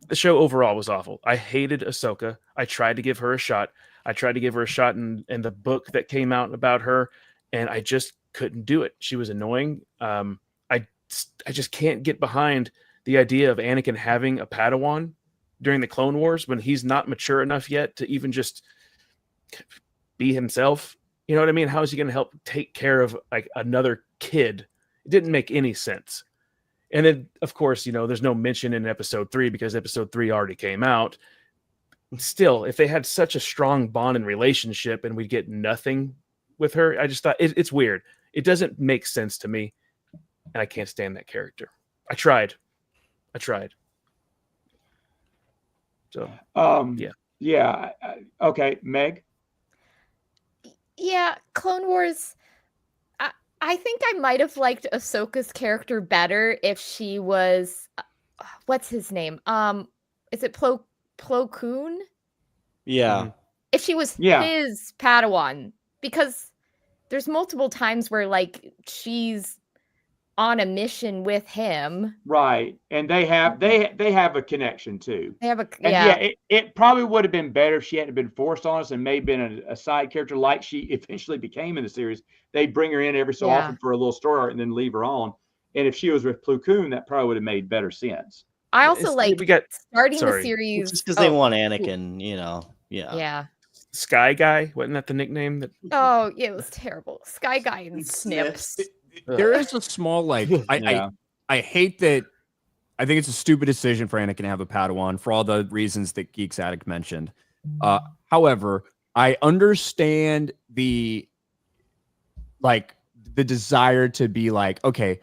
the show overall was awful. I hated Ahsoka. I tried to give her a shot. I tried to give her a shot in the book that came out about her, and I just couldn't do it. She was annoying. I just can't get behind the idea of Anakin having a Padawan during the Clone Wars when he's not mature enough yet to even just be himself. You know what I mean? How is he going to help take care of like another kid? It didn't make any sense. And then, of course, there's no mention in episode 3 because episode 3 already came out. Still, if they had such a strong bond and relationship and we get nothing with her, I just thought it's weird. It doesn't make sense to me. And I can't stand that character. I tried. So, yeah. Okay, Meg? Yeah, Clone Wars. I think I might have liked Ahsoka's character better if she was, what's his name? Is it Plo Koon? Yeah. If she was his Padawan, because there's multiple times where like she's on a mission with him, right? And they have a connection too. They have it probably would have been better if she hadn't been forced on us and may have been a side character like she eventually became in the series. They'd bring her in every so often for a little story arc and then leave her on. And if she was with Plo Koon, that probably would have made better sense. I also starting the series just because they want Anakin, Yeah. Sky Guy, wasn't that the nickname? Oh, yeah, it was terrible. Sky Guy and Snips. There is a small I hate that. I think it's a stupid decision for Anakin to have a Padawan for all the reasons that Geeks Addict mentioned. However, I understand the desire to be like, okay,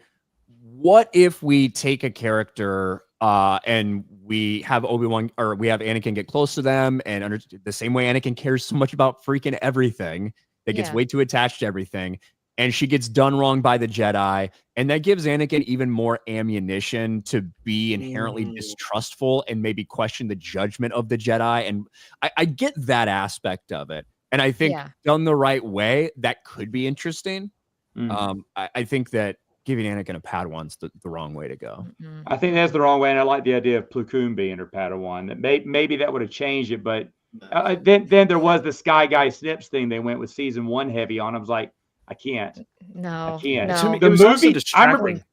what if we take a character and we have Obi-Wan or we have Anakin get close to them and the same way Anakin cares so much about freaking everything that gets way too attached to everything. And she gets done wrong by the Jedi. And that gives Anakin even more ammunition to be inherently distrustful and maybe question the judgment of the Jedi. And I get that aspect of it. And I think done the right way, that could be interesting. I think that giving Anakin a Padawan's the wrong way to go. I think that's the wrong way. And I like the idea of Plo Koon being her Padawan. That maybe that would have changed it. But Then there was the Sky Guy Snips thing. They went with season 1 heavy on. I was like, I can't. No, can't. To me, no. it was also I remember. distracting.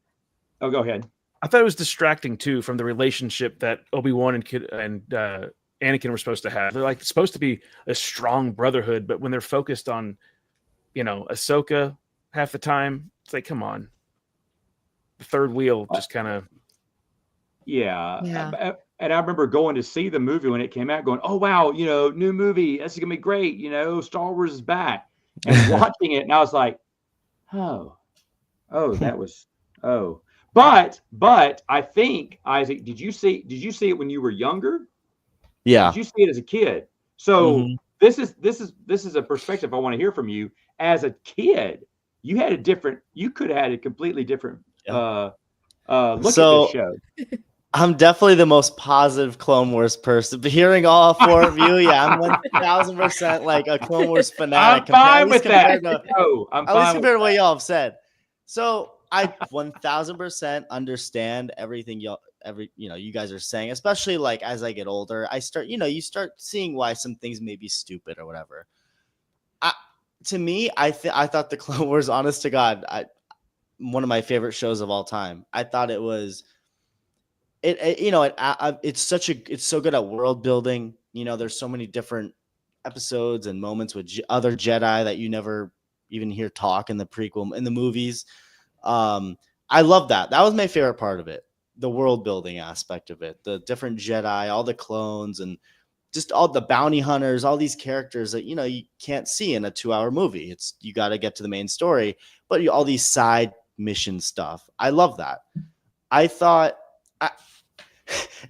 Oh, go ahead. I thought it was distracting too from the relationship that Obi-Wan and Anakin were supposed to have. They're like supposed to be a strong brotherhood, but when they're focused on, Ahsoka half the time, it's like, come on. The third wheel just kind of. Yeah. Yeah. And I remember going to see the movie when it came out, going, "Oh wow, new movie. This is gonna be great. Star Wars is back." And watching it, and I was like, "Oh, that was oh." But I think, Isaac, did you see it when you were younger? Yeah. Did you see it as a kid? So Mhm. this is a perspective I want to hear from you. As a kid, you could have had a completely different look at this show. I'm definitely the most positive Clone Wars person. But hearing all 4 of you, yeah, I'm 1000% like a Clone Wars fanatic. I'm fine with that. At least I'm compared to what y'all have said. So I 1000% understand everything you guys are saying, especially like as I get older, I start, you start seeing why some things may be stupid or whatever. To me, I thought the Clone Wars, honest to God, one of my favorite shows of all time. I thought it was. It's so good at world building. There's so many different episodes and moments with other Jedi that you never even hear talk in the movies. I love that. That was my favorite part of it. The world building aspect of it, the different Jedi, all the clones, and just all the bounty hunters, all these characters that, you can't see in a 2-hour movie. You got to get to the main story, but all these side mission stuff. I love that. I thought,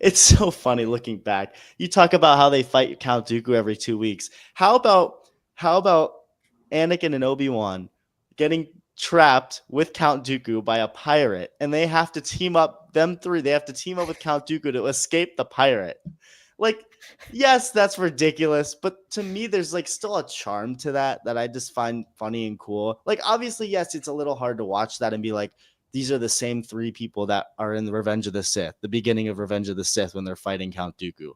it's so funny looking back. You talk about how they fight Count Dooku every 2 weeks. How about Anakin and Obi-Wan getting trapped with Count Dooku by a pirate, and they have to team up, them three, they have to team up with Count Dooku to escape the pirate. Like, yes, that's ridiculous, but to me, there's like still a charm to that I just find funny and cool. Like, obviously, yes, it's a little hard to watch that and be like, these are the same 3 people that are in the Revenge of the Sith, the beginning of Revenge of the Sith when they're fighting Count Dooku.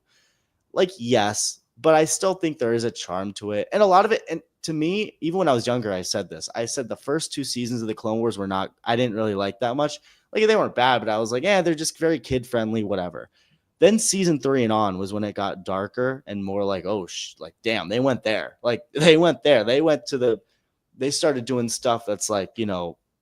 Like, yes, but I still think there is a charm to it. And a lot of it, and to me, even when I was younger, I said this. I said the first 2 seasons of the Clone Wars I didn't really like that much. Like, they weren't bad, but I was like, yeah, they're just very kid-friendly, whatever. Then season 3 and on was when it got darker and more like, like, damn, they went there. Like, they went there. They started doing stuff that's like,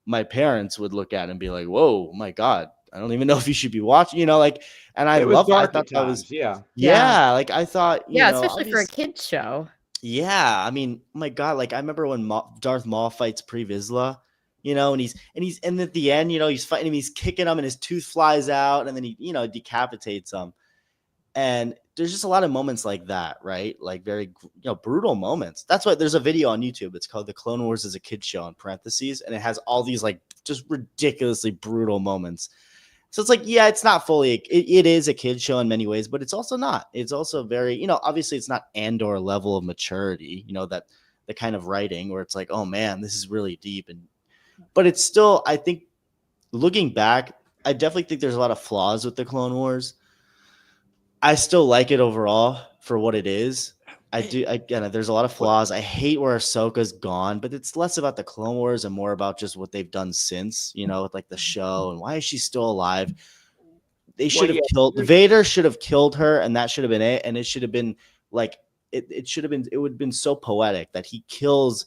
my parents would look at and be like, whoa, my God, I don't even know if you should be watching, and I thought that was, like, I thought, especially for a kid's show. Yeah. I mean, my God, like, I remember when Darth Maul fights Pre Vizsla, and at the end, he's fighting him, he's kicking him and his tooth flies out and then he, decapitates him. And there's just a lot of moments like that, right? Like very, brutal moments. That's why there's a video on YouTube. It's called The Clone Wars as a Kid Show in parentheses. And it has all these like just ridiculously brutal moments. So it's like, yeah, it's not fully, it is a kid show in many ways, but it's also not. It's also very, obviously it's not Andor level of maturity, that the kind of writing where it's like, oh man, this is really deep. But it's still, I think looking back, I definitely think there's a lot of flaws with the Clone Wars. I still like it overall for what it is. I do. Again, there's a lot of flaws. I hate where Ahsoka's gone, but it's less about the Clone Wars and more about just what they've done since, with like the show and why is she still alive? They should have killed Vader. Should have killed her, and that should have been it. And it should have been like it should have been. It would have been so poetic that he kills,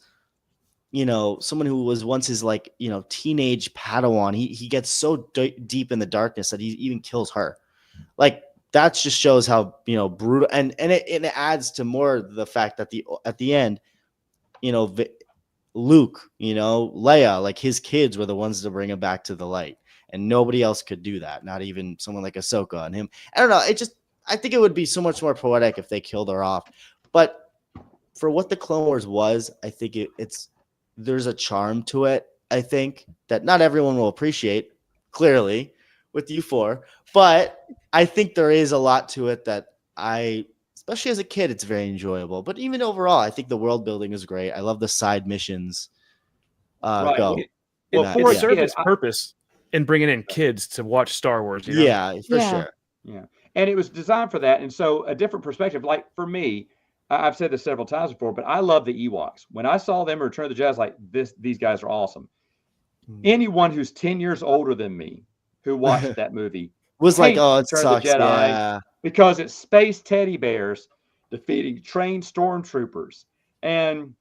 someone who was once his like teenage Padawan. He gets so deep in the darkness that he even kills her. Like, that just shows how brutal, and it adds to more the fact that at the end, Luke, Leia, like his kids were the ones to bring him back to the light, and nobody else could do that. Not even someone like Ahsoka and him. I don't know. I think it would be so much more poetic if they killed her off. But for what the Clone Wars was, I think there's a charm to it. I think that not everyone will appreciate, clearly, with you 4, but I think there is a lot to it that especially as a kid, it's very enjoyable. But even overall, I think the world building is great. I love the side missions. Right. It served its purpose in bringing in kids to watch Star Wars. Yeah, for sure. Yeah. And it was designed for that. And so a different perspective, like for me, I've said this several times before, but I love the Ewoks. When I saw them in Return of the Jedi, I was like, these guys are awesome. Anyone who's 10 years older than me who watched that movie was like, hates oh, it Return of the sucks. Jedi Yeah. because it's space teddy bears defeating trained stormtroopers. And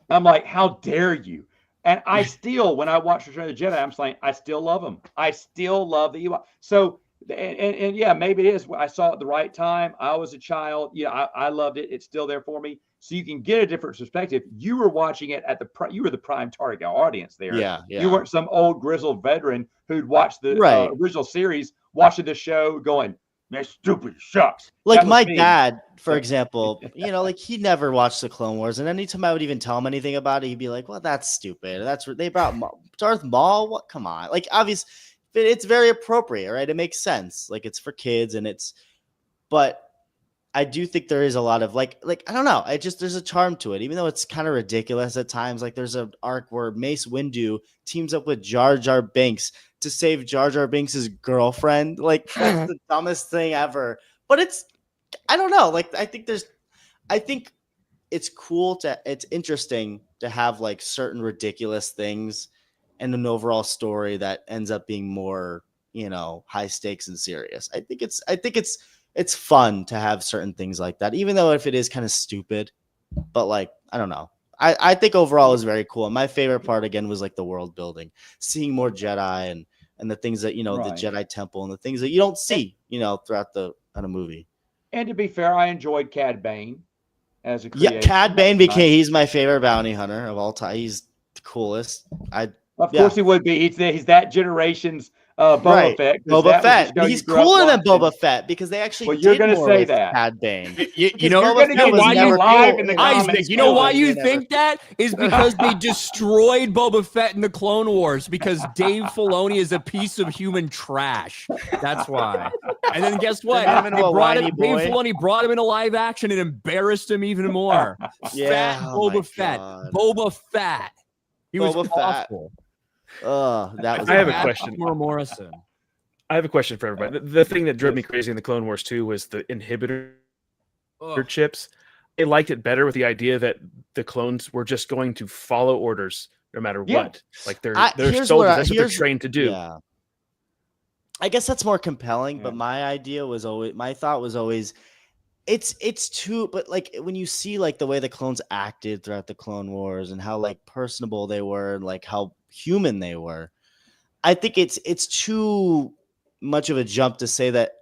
I'm like, how dare you? And I still, when I watch Return of the Jedi, I'm saying, I still love them. I still love the Ewok. So, and yeah, maybe it is. I saw it at the right time. I was a child. Yeah, I loved it. It's still there for me. So you can get a different perspective. You were watching it at you were the prime target audience there. Yeah. You weren't some old grizzled veteran who'd watched the Right. original series, watching the show going, that's stupid, shucks. Like That was my me. dad, for example, you know, like he never watched the Clone Wars, and anytime I would even tell him anything about it, he'd be like, "Well, that's stupid. That's what they brought Darth Maul. What? Come on!" Like, obviously, it's very appropriate, right? It makes sense. Like, it's for kids, but I do think there is a lot of like I don't know. There's a charm to it, even though it's kind of ridiculous at times. Like, there's an arc where Mace Windu teams up with Jar Jar Binks to save Jar Jar Binks' girlfriend. Like, that's the dumbest thing ever. But I don't know. Like, I think it's cool it's interesting to have like certain ridiculous things and an overall story that ends up being more, you know, high stakes and serious. I think it's fun to have certain things like that, even though if it is kind of stupid, but like, I don't know. I think overall it was very cool. And my favorite part again was like the world building, seeing more Jedi and the things that, you know, Right. the Jedi Temple and the things that you don't see, you know, throughout the movie. And to be fair, I enjoyed Cad Bane as a Yeah, creation. Cad Bane That's nice. he's my favorite bounty hunter of all time. He's the coolest. Of course he would be. He's that generation's Boba Fett. 'Cause Boba that was the Fett. show you He's grew up cooler than watching. Boba Fett because they actually Well, you're did gonna more say with that. Cad Bane. You know, You're gonna get why you you live in the Isaac, comments. you know why too. you They think that is because they destroyed Boba Fett in the Clone Wars because Dave Filoni is a piece of human trash. That's why. And then guess what? Turn him into a whiny Dave boy. Filoni brought him into live action and embarrassed him even more. Yeah, Fat oh my Boba Fett. God. Boba Fett. He was Boba Fett. awful. That was I have a bad. question. Morrison. I have a question for everybody. The thing that drove me crazy in the Clone Wars 2 was the inhibitor chips. I liked it better with the idea that the clones were just going to follow orders no matter what. Like they're here's soldiers. where That's what they're trained to do. Yeah. I guess that's more compelling, but Yeah. my thought was always it's too, but like when you see like the way the clones acted throughout the Clone Wars and how like personable they were and like how human they were, I think it's too much of a jump to say that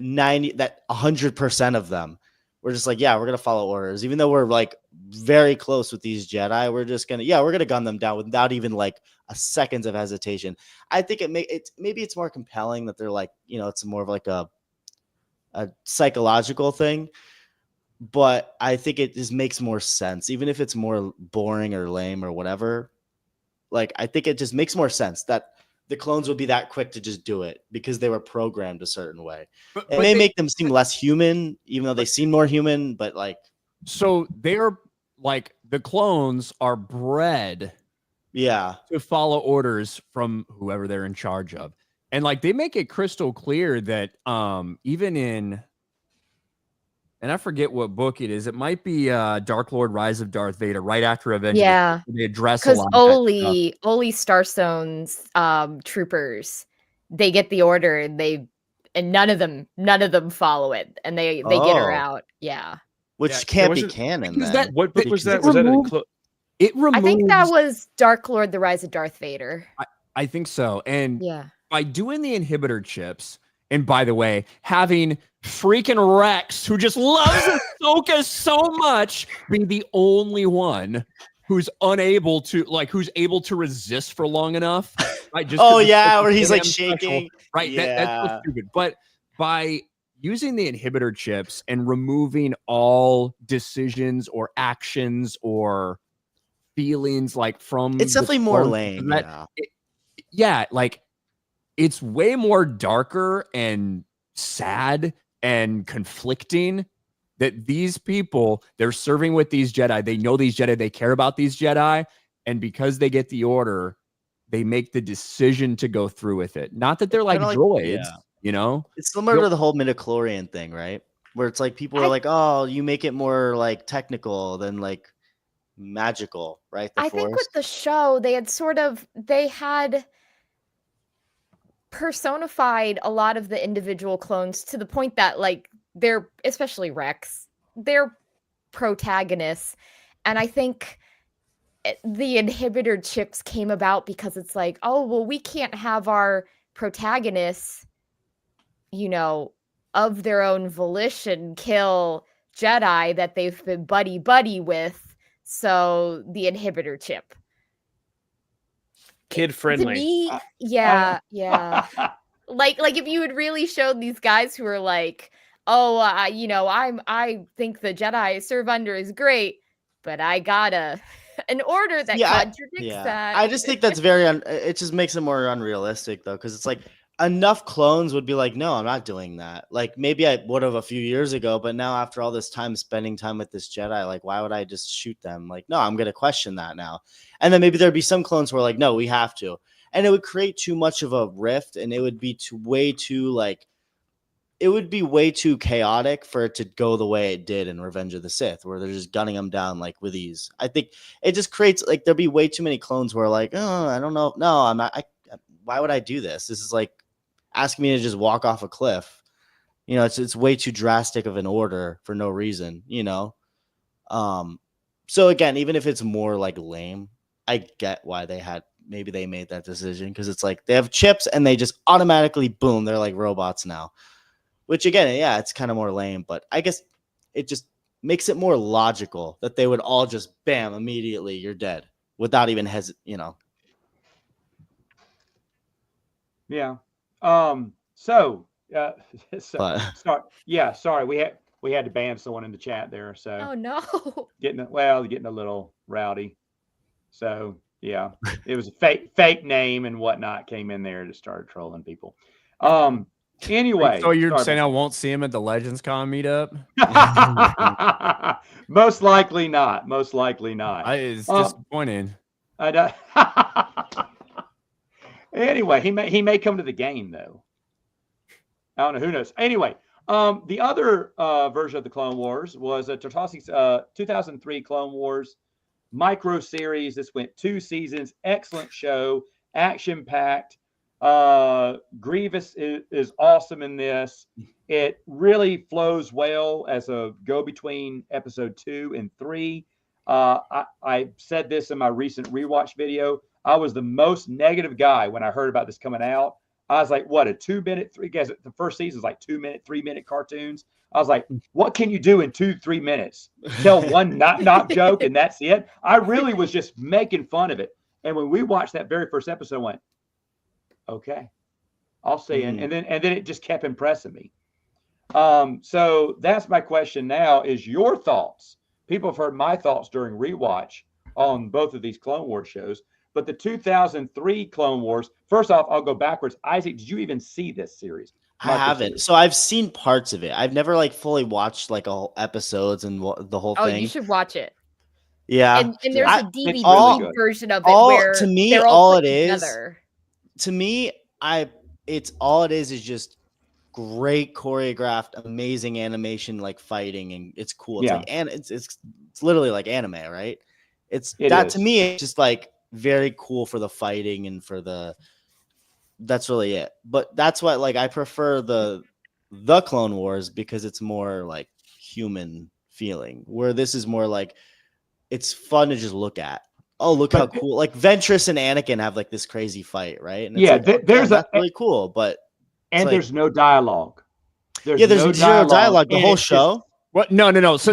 100% of them were just like, yeah, we're gonna follow orders, even though we're like very close with these Jedi. We're just gonna gun them down without even like a seconds of hesitation. I think maybe it's more compelling that they're like, you know, it's more of like a psychological thing, but I think it just makes more sense, even if it's more boring or lame or whatever. Like, I think it just makes more sense that the clones would be that quick to just do it because they were programmed a certain way. It may make them seem less human, even though they seem more human, but like. So they're like, the clones are bred to follow orders from whoever they're in charge of. And like, they make it crystal clear that even in, and I forget what book it is. It might be Dark Lord Rise of Darth Vader, right after Avengers. Yeah. They address a Because lot of that stuff. Oli Starstone's troopers, they get the order and none of them follow it, and they get her out. Yeah. Which can't be wasn't- canon. because Then. that- What book was that? it Was that removed- It removes, I think that was Dark Lord, the Rise of Darth Vader. I think so. And Yeah. by doing the inhibitor chips, and by the way, having freaking Rex, who just loves Ahsoka so much, be the only one who's able to resist for long enough. Right? Just Oh yeah, where he's like shaking. Right. That's so stupid. But by using the inhibitor chips and removing all decisions or actions or feelings like from It's definitely the more clones, lame. yeah, like it's way more darker and sad and conflicting that these people, they're serving with these Jedi. They know these Jedi. They care about these Jedi. And because they get the order, they make the decision to go through with it. Not that they're like droids, you know? It's similar to the whole midichlorian thing, right? where it's like people are like, oh, you make it more like technical than like magical, right? I think with the show, they had personified a lot of the individual clones to the point that like they're, especially Rex, they're protagonists. And I think the inhibitor chips came about because it's like, oh, well, we can't have our protagonists, you know, of their own volition kill Jedi that they've been buddy with. So the inhibitor chip. Kid To friendly. me, yeah. Like if you had really showed these guys who are like, oh, I think the Jedi serve under is great, but I got an order that contradicts that. I just think that's it just makes it more unrealistic though, because it's like enough clones would be like, no, I'm not doing that. Like maybe I would have a few years ago, but now after all this time spending time with this Jedi, like why would I just shoot them? Like, no, I'm gonna question that now. And then maybe there'd be some clones who are like, no, we have to. And it would create too much of a rift, and it would be way too chaotic for it to go the way it did in Revenge of the Sith, where they're just gunning them down like with ease. I think it just creates like there'll be way too many clones who are like, oh, I don't know. No, I'm not. Why would I do this? This is like asking me to just walk off a cliff. You know, it's way too drastic of an order for no reason, you know? So again, even if it's more like lame, I get why maybe they made that decision, because it's like they have chips and they just automatically, boom, they're like robots now. Which again, yeah, it's kind of more lame, but I guess it just makes it more logical that they would all just, bam, immediately you're dead without even you know. Yeah. Sorry. We had to ban someone in the chat there. So oh no, getting a little rowdy. So yeah, it was a fake name and whatnot came in there to start trolling people. Anyway, so you're saying I won't see him at the Legends Con meetup? Most likely not. It's disappointing. I know. Anyway, he may come to the game though. I don't know. Who knows? Anyway, the other version of the Clone Wars was a 2003 Clone Wars micro series. This went 2 seasons. Excellent show. Action packed. Grievous is awesome in this. It really flows well as a go between episode 2 and 3. I said this in my recent rewatch video. I was the most negative guy when I heard about this coming out. I was like, what, a 2-minute, guys, the first season is like 2-minute, 3-minute cartoons. I was like, what can you do in 2-3 minutes? Tell one knock joke and that's it. I really was just making fun of it. And when we watched that very first episode, I went, okay, I'll see. And then it just kept impressing me. So that's my question now is your thoughts. People have heard my thoughts during rewatch on both of these Clone Wars shows. But the 2003 Clone Wars, first off, I'll go backwards. Isaac, did you even see this series? I haven't. So I've seen parts of it. I've never like fully watched like all episodes and the whole thing. Oh, you should watch it. Yeah. And there's a DVD version of it where to me, they're all it is together. To me, it's all it is just great choreographed, amazing animation, like fighting, and it's cool. It's like, and it's literally like anime, right? To me, it's just like very cool for the fighting and that's really it. But that's why like I prefer the Clone Wars, because it's more like human feeling, where this is more like it's fun to just look at. Oh, look how cool! Like Ventress and Anakin have like this crazy fight, right? And it's that's really cool. But there's no dialogue. There's zero dialogue the whole show. What? No. So,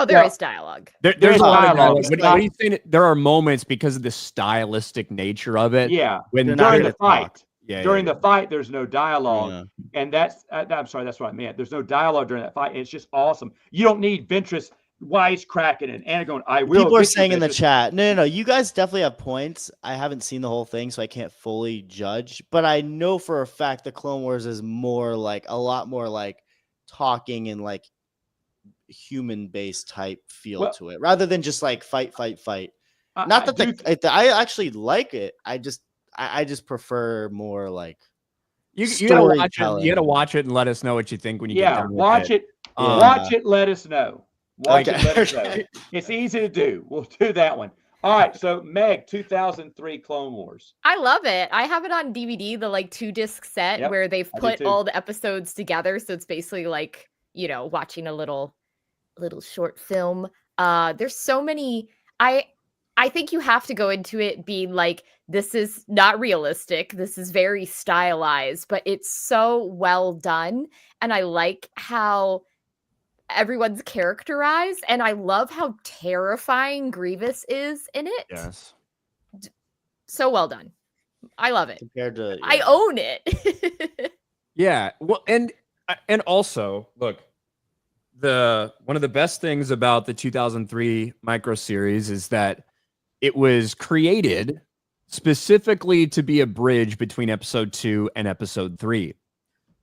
there is dialogue. There's dialogue. What are you saying? There are moments because of the stylistic nature of it. Yeah. When during the fight. During the fight, there's no dialogue. Yeah. And I'm sorry, that's what I meant. There's no dialogue during that fight. And it's just awesome. You don't need Ventress wisecracking and Anna going, I will. People are saying in the chat, no. You guys definitely have points. I haven't seen the whole thing, so I can't fully judge. But I know for a fact the Clone Wars is more like a lot more like talking and like human-based type feel to it, rather than just like fight. Not that I actually like it. I just prefer more like you gotta watch it. You gotta watch it and let us know what you think when you get done with watch it. Yeah. Watch it. Let us know. Watch Okay. it. Let us know. It's easy to do. We'll do that one. All right. So Meg, 2003 Clone Wars. I love it. I have it on DVD, the like 2-disc set Yep, where they've I do put too. all the episodes together. So it's basically like, watching a little short film. There's so many. I think you have to go into it being like, this is not realistic. This is very stylized, but it's so well done. And I like how everyone's characterized. And I love how terrifying Grievous is in it. Yes. So well done. I love it. Compared to I own it. Yeah. Well, and also, look, one of the best things about the 2003 micro series is that it was created specifically to be a bridge between episode 2 and episode 3.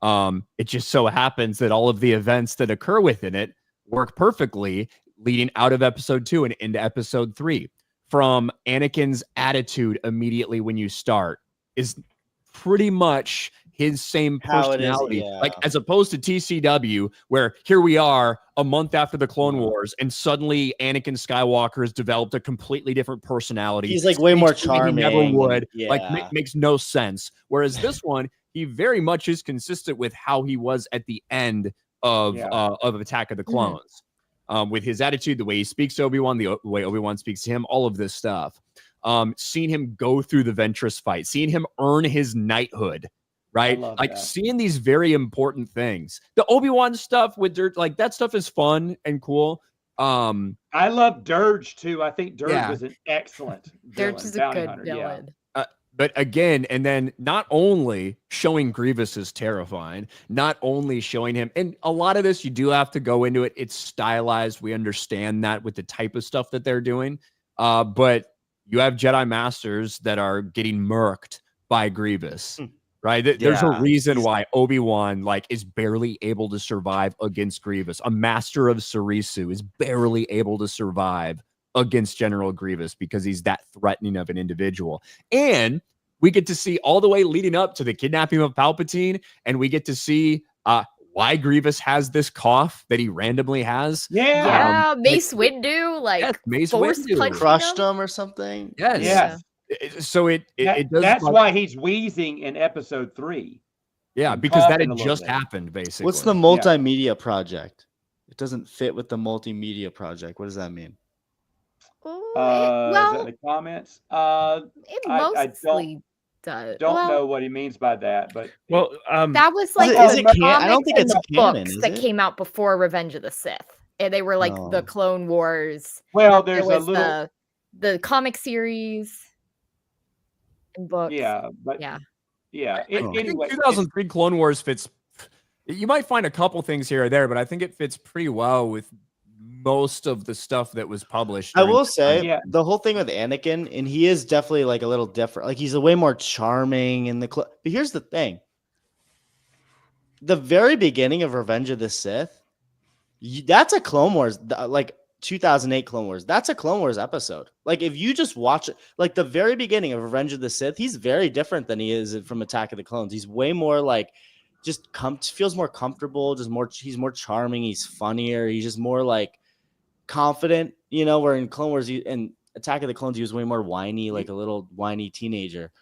It just so happens that all of the events that occur within it work perfectly leading out of episode 2 and into episode 3. From Anakin's attitude immediately when you start is pretty much his same How it is, personality, yeah. like as opposed to TCW, where here we are a month after the Clone Wars, and suddenly Anakin Skywalker has developed a completely different personality. He's like way more Speaks the way charming. He never would. Yeah. Like makes no sense. Whereas this one, he very much is consistent with how he was at the end of Attack of the Clones. With his attitude, the way he speaks to Obi-Wan, the way Obi-Wan speaks to him, all of this stuff. Seeing him go through the Ventress fight, seeing him earn his knighthood, right? Like seeing these very important things. The Obi-Wan stuff with Dirge, like that stuff is fun and cool. I love Dirge too. I think Dirge is an excellent villain. Dirge is a Bounty good hunter, villain. But again, and then not only showing Grievous is terrifying, not only showing him, and a lot of this, you do have to go into it. It's stylized. We understand that with the type of stuff that they're doing. But you have Jedi Masters that are getting murked by Grievous, right? There's a reason why Obi-Wan is barely able to survive against Grievous. A Master of Sarisu is barely able to survive against General Grievous because he's that threatening of an individual. And we get to see all the way leading up to the kidnapping of Palpatine, and we get to see why Grievous has this cough that he randomly has. Yeah, Mace Windu, Mace force Windu punched crushed him or something. Yes. So it does. That's why he's wheezing in episode 3. Yeah, because that had just happened, basically. What's the multimedia project? It doesn't fit with the multimedia project. What does that mean? Is that the comments? It mostly does. Don't know what he means by that, but that was like is it I don't think it's canon, books that came out before Revenge of the Sith, and they were like the Clone Wars. Well, there's a little the comic series and books. Anyway, 2003 Clone Wars fits. You might find a couple things here or there, but I think it fits pretty well with most of the stuff that was published. I will say the whole thing with Anakin, and he is definitely like a little different. Like he's a way more charming in the but here's the thing. The very beginning of Revenge of the Sith, that's a Clone Wars, like 2008 Clone Wars. That's a Clone Wars episode. Like if you just watch it, like the very beginning of Revenge of the Sith, he's very different than he is from Attack of the Clones. He's way more like just feels more comfortable, he's more charming, he's funnier, he's just more like confident, where in Clone Wars and Attack of the Clones he was way more whiny, like a little whiny teenager.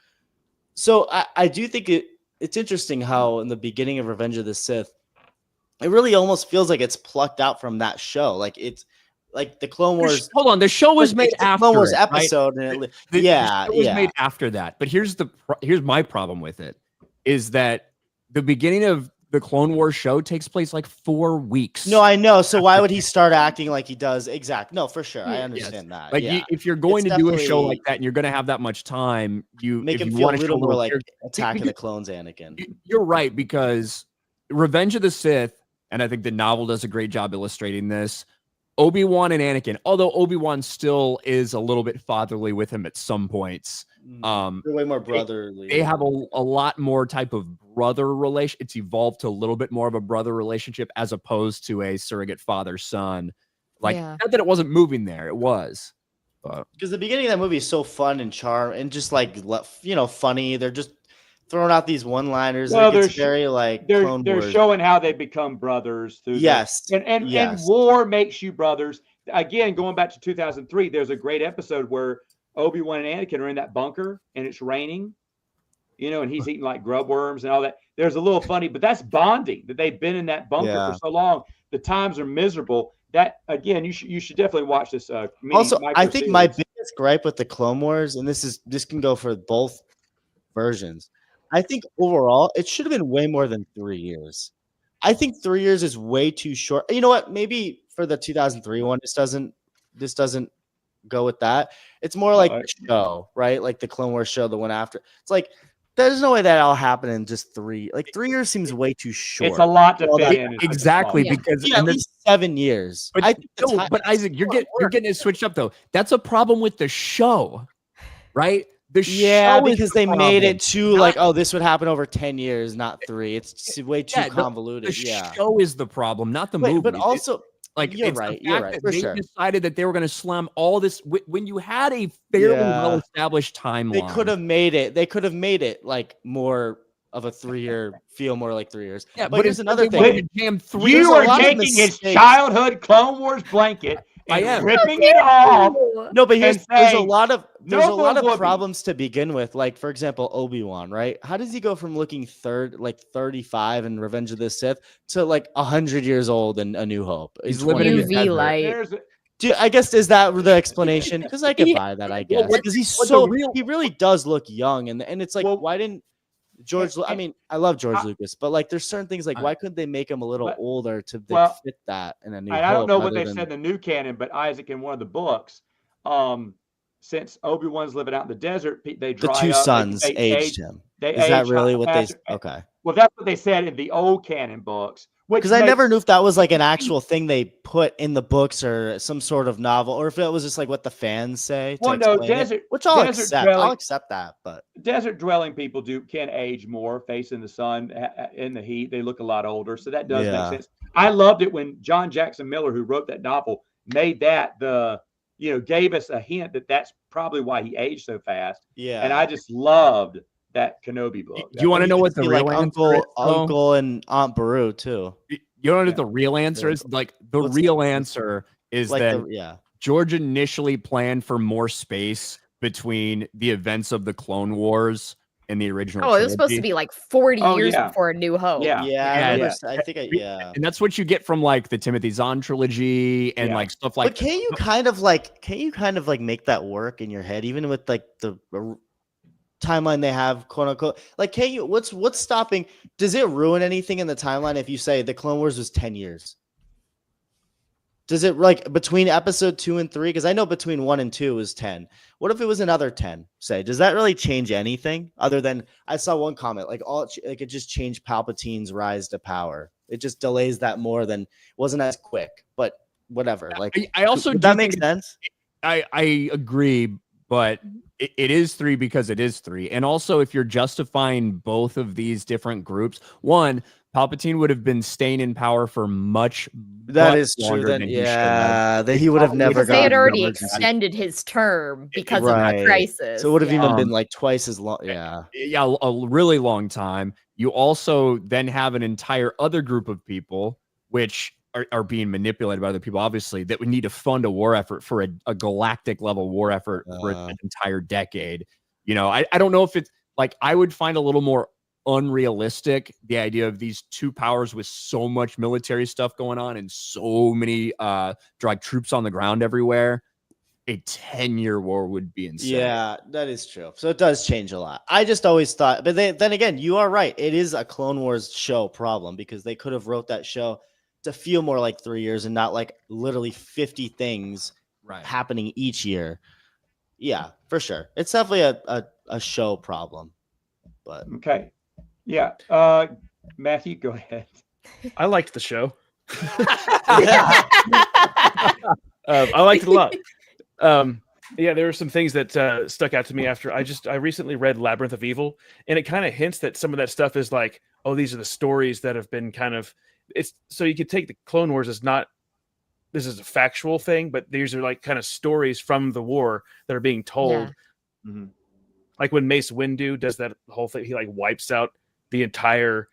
So I do think it's interesting how in the beginning of Revenge of the Sith, it really almost feels like it's plucked out from that show. Like it's like the Clone Wars. Hold on, the show was made after Clone Wars it, episode, right? and the show was made after that. But here's my problem with it is that the beginning of the Clone Wars show takes place like 4 weeks. No, I know. So why would he start acting like he does? Exact. No, for sure. I understand that. Like if you're going to do a show like that and you're going to have that much time, you make him feel a little more like Attack of the Clones Anakin. You're right, because Revenge of the Sith, and I think the novel does a great job illustrating this, Obi-Wan and Anakin, although Obi-Wan still is a little bit fatherly with him at some points. They're way more brotherly. They have a lot more type of brother relation. It's evolved to a little bit more of a brother relationship as opposed to a surrogate father-son. Not that it wasn't moving there, it was. Because the beginning of that movie is so fun and charm and just like funny. throwing out these one-liners. Well, It gets they're very like they're Clone they're Wars. showing how they become brothers through Yes, and yes. war makes you brothers. Again, going back to 2003, there's a great episode where Obi-Wan and Anakin are in that bunker and it's raining, and he's eating like grub worms and all that. There's a little funny, but that's bonding that they've been in that bunker Yeah. for so long. The times are miserable. That again, you should definitely watch this. Also, I micro think my series. biggest gripe with the Clone Wars, and this can go for both versions. I think overall it should have been way more than 3 years. I think 3 years is way too short. You know what? Maybe for the 2003 one, this doesn't go with that. It's more like the show, right? Like the Clone Wars show, the one after. It's like there's no way that all happened in just 3. Like 3 years seems way too short. It's a lot to All fit that- in. Exactly, Yeah. because Yeah, at least 7 years. But, I think the no, time- but Isaac, you're getting it switched up though. That's a problem with the show, right? The Yeah, show is because the they made problem. it too like, oh, this would happen over 10 years, not 3. It's way too Yeah, convoluted. The Yeah. show is the problem, not the Wait, movie. but also, like you're it's the right, fact that for they sure. decided that they were going to slam all this when you had a fairly Yeah. well-established timeline. they could have made it. They could have made it like more of a 3-year feel, more like 3 years. Yeah, but here's instead another they thing. wanted to jam three. There's You a are lot of taking his mistakes. childhood Clone Wars blanket I and am. ripping it off. No, but there's a saying, lot of "No more Whoopi." problems to begin with. Like for example, Obi-Wan, right? How does he go from looking 35 in Revenge of the Sith to like 100 years old in A New Hope? He's living in 20 the UV desert. light. There's a- I guess is that the explanation? Because I could buy that, I guess. what- Because he's what the so real- he really does look young, and it's like Well, why didn't George? I mean, I love George Lucas, but like there's certain things like I- why couldn't they make him a little but- older to well, fit that in A New and I don't Hope know what rather they than- said in the new canon, but Isaac in one of the books, since Obi-Wan's living out in the desert, they the dry two up, sons they aged him. They Is that age really what they? faster. Okay. Well, that's what they said in the old canon books. Because I never knew if that was like an actual thing they put in the books or some sort of novel, or if it was just like what the fans say. Well, no, explain it, desert. which I'll desert accept. dwelling- I'll accept that, but Desert dwelling people can age more, facing the sun in the heat. They look a lot older, so that does Yeah. make sense. I loved it when John Jackson Miller, who wrote that novel, made that gave us a hint that that's probably why he aged so fast. yeah. And I just loved that Kenobi book. Do you want to know what the Be real like answer is, though? Uncle and Aunt Beru too. You know what the real answer is? Like the What's real the- answer is Like that yeah. George initially planned for more space between the events of the Clone Wars and the original. Oh, it was supposed to trilogy. be like 40 Oh, years yeah. before A New Hope. Yeah. Yeah, Yeah. I think yeah. And that's what you get from like the Timothy Zahn trilogy and Yeah. like stuff like But can you kind of like make that work in your head, even with like the timeline they have, quote unquote? Like, can you? What's stopping? Does it ruin anything in the timeline if you say the Clone Wars was 10 years? Does it like between episode 2 and 3? Because I know between 1 and 2 was 10. What if it was another 10? Say, does that really change anything other than I saw one comment like it just changed Palpatine's rise to power? It just delays that more than wasn't as quick, but whatever. Like I also would do that make think sense? I agree, but it is 3 because it is 3. And also, if you're justifying both of these different groups, one, Palpatine would have been staying in power for much True. longer Then than he should that he would have never Because they had gotten already emergency. extended his term because of Right. the crisis. So it would have Yeah. even been like twice as long. Yeah. Yeah, a really long time. You also then have an entire other group of people which are being manipulated by other people, obviously, that would need to fund a war effort for a galactic level war effort for an entire decade. I don't know if it's like I would find a little more unrealistic the idea of these two powers with so much military stuff going on and so many like troops on the ground everywhere. A 10-year war would be insane. Yeah, that is true. So it does change a lot. I just always thought, but then again, you are right. It is a Clone Wars show problem because they could have wrote that show to feel more like 3 years and not like literally 50 things happening each year. Yeah, for sure. It's definitely a show problem. But Okay. Yeah. Matthew, go ahead. I liked the show. I liked it a lot. Yeah, there were some things that stuck out to me after I recently read Labyrinth of Evil, and it kind of hints that some of that stuff is like, oh, these are the stories that have been kind of it's so you could take the Clone Wars as not this is a factual thing, but these are like kind of stories from the war that are being told. Yeah. Mm-hmm. like when Mace Windu does that whole thing, he like wipes out the entire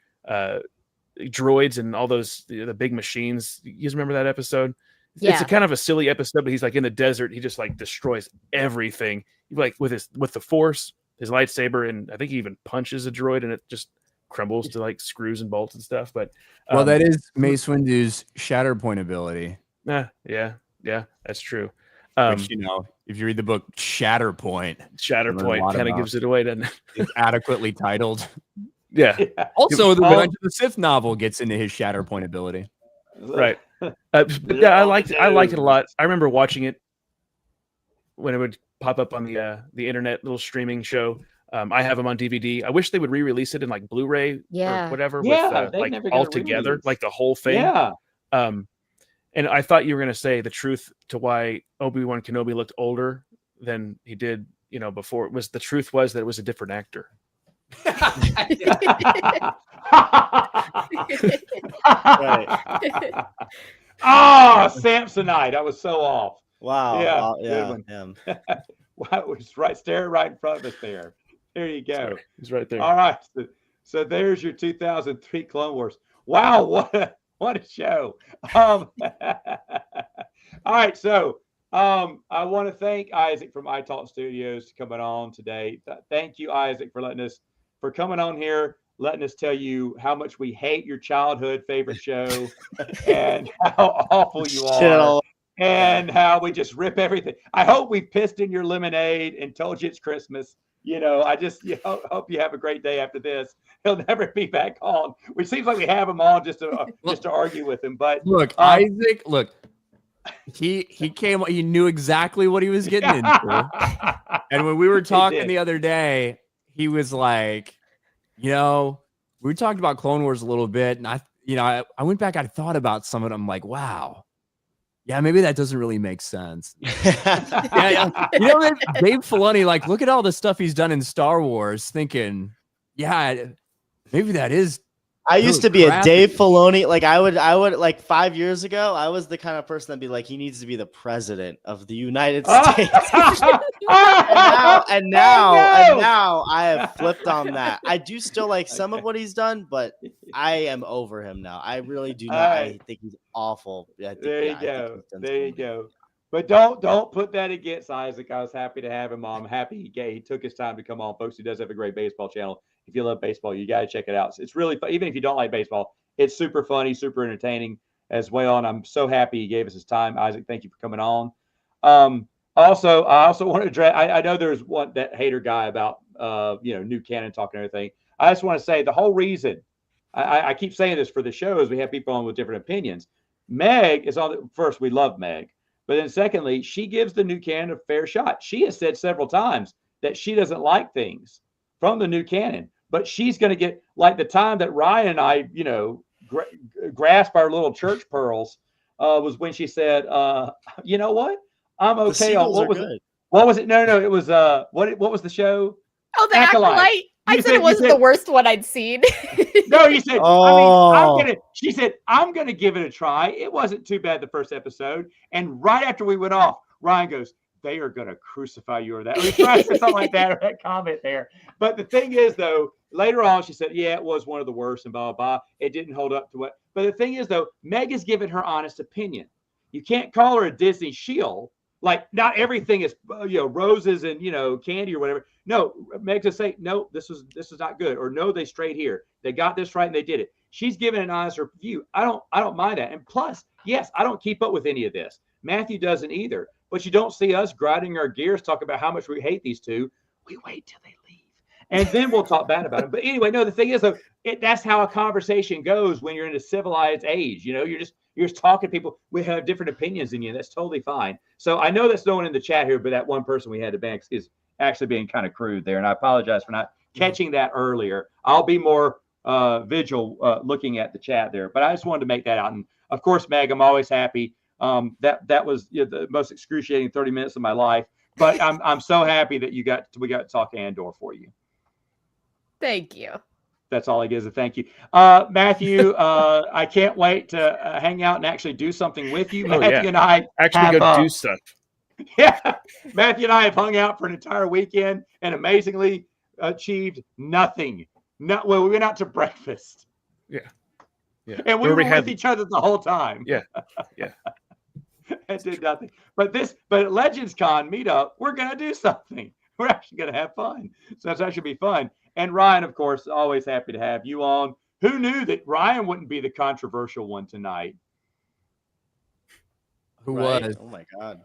droids and all those the big machines. You guys remember that episode? It's a kind of a silly episode, but he's like in the desert. He just like destroys everything, like with the Force, his lightsaber, and I think he even punches a droid, and it just crumbles to like screws and bolts and stuff. But well, that is Mace Windu's Shatterpoint ability. Yeah, that's true. Which, if you read the book Shatterpoint kind of gives it away, doesn't it? It's adequately titled. Yeah. Also, the Revenge of the Sith novel gets into his Shatterpoint ability. Right. But yeah, I liked it a lot. I remember watching it when it would pop up on the internet little streaming show. I have them on DVD. I wish they would re-release it in like Blu-ray or whatever with like all together, like the whole thing. Yeah. And I thought you were going to say the truth to why Obi-Wan Kenobi looked older than he did, before. The truth was that it was a different actor. Oh, Samsonite. I was so off. Wow. Yeah. Yeah. Wow, it was staring right in front of us there. There you go. He's right there. All right. So there's your 2003 Clone Wars. Wow, what a show. All right, so I want to thank Isaac from iTalk Studios for coming on today. Thank you, Isaac, for coming on here, letting us tell you how much we hate your childhood favorite show and how awful you are. And how we just rip everything. I hope we pissed in your lemonade and told you it's Christmas. I just hope you have a great day after this. He'll never be back on. Which seems like we have him on just to argue with him. But look, Isaac, he came. He knew exactly what he was getting into. And when we were talking the other day, he was like, we talked about Clone Wars a little bit, and I went back. I thought about some of them. I'm like, wow. Yeah, maybe that doesn't really make sense. Dave Filoni, look at all the stuff he's done in Star Wars, thinking, maybe that is. I used to be a Dave Filoni. I would 5 years ago, I was the kind of person that'd be like, he needs to be the president of the United States. and now I have flipped on that. I do still like some of what he's done, but I am over him now. I really do not. I think he's awful. There you go. But don't put that against Isaac. I was happy to have him on. I'm happy he took his time to come on, folks. He does have a great baseball channel. If you love baseball, you got to check it out. It's really fun. Even if you don't like baseball, it's super funny, super entertaining as well. And I'm so happy he gave us his time. Isaac, thank you for coming on. I also want to address, I know there's that hater guy about, new canon talk and everything. I just want to say the whole reason I keep saying this for the show is we have people on with different opinions. Meg is on first. We love Meg. But then secondly, she gives the new canon a fair shot. She has said several times that she doesn't like things from the new canon, but she's going to get the time that Ryan and I, grasp our little church pearls was when she said, you know what? I'm okay on what was it? What was it? No. It was what was the show? Oh, the Acolyte. I said it wasn't the worst one I'd seen. No, you said, she said, I'm going to give it a try. It wasn't too bad the first episode. And right after we went off, Ryan goes, they are going to crucify you or that. Or something like that, or that comment there. But the thing is, though, later on, she said, it was one of the worst and blah, blah, blah. It didn't hold up to what. But the thing is, though, Meg has given her honest opinion. You can't call her a Disney shill. Not everything is, roses and, candy or whatever. No, Meg just say, no, this is not good. Or no, they strayed here. They got this right and they did it. She's given an honest review. I don't mind that. And plus, yes, I don't keep up with any of this. Matthew doesn't either. But you don't see us grinding our gears, talk about how much we hate these two. We wait till they leave. And then we'll talk bad about them. But anyway, no, the thing is, though, that's how a conversation goes when you're in a civilized age. You're just talking to people. We have different opinions than you. That's totally fine. So I know that's no one in the chat here, but that one person we had to ban is actually being kind of crude there. And I apologize for not catching that earlier. I'll be more vigil looking at the chat there. But I just wanted to make that out. And of course, Meg, I'm always happy. That was the most excruciating 30 minutes of my life. But I'm so happy that we got to talk Andor for you. Thank you. That's all I give is a thank you. Matthew, I can't wait to hang out and actually do something with you. Matthew and I actually go do stuff. Yeah, Matthew and I have hung out for an entire weekend and amazingly achieved nothing. Well, we went out to breakfast. Yeah. And we were with each other the whole time. Yeah. And did nothing. But at Legends Con meetup, we're gonna do something. We're actually gonna have fun. So that's actually be fun. And Ryan, of course, always happy to have you on. Who knew that Ryan wouldn't be the controversial one tonight? Who Right. was? Oh my God.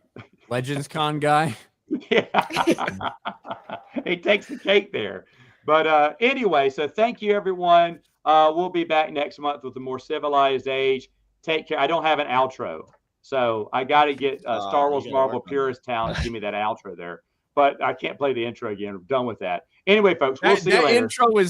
Legends Con guy? Yeah. He takes the cake there. But anyway, so thank you, everyone. We'll be back next month with the More Civilized Age. Take care. I don't have an outro. So I got to get Star Wars Marvel Purist talent to give me that outro there. But I can't play the intro again. I'm done with that. Anyway, folks, we'll see you later. That intro was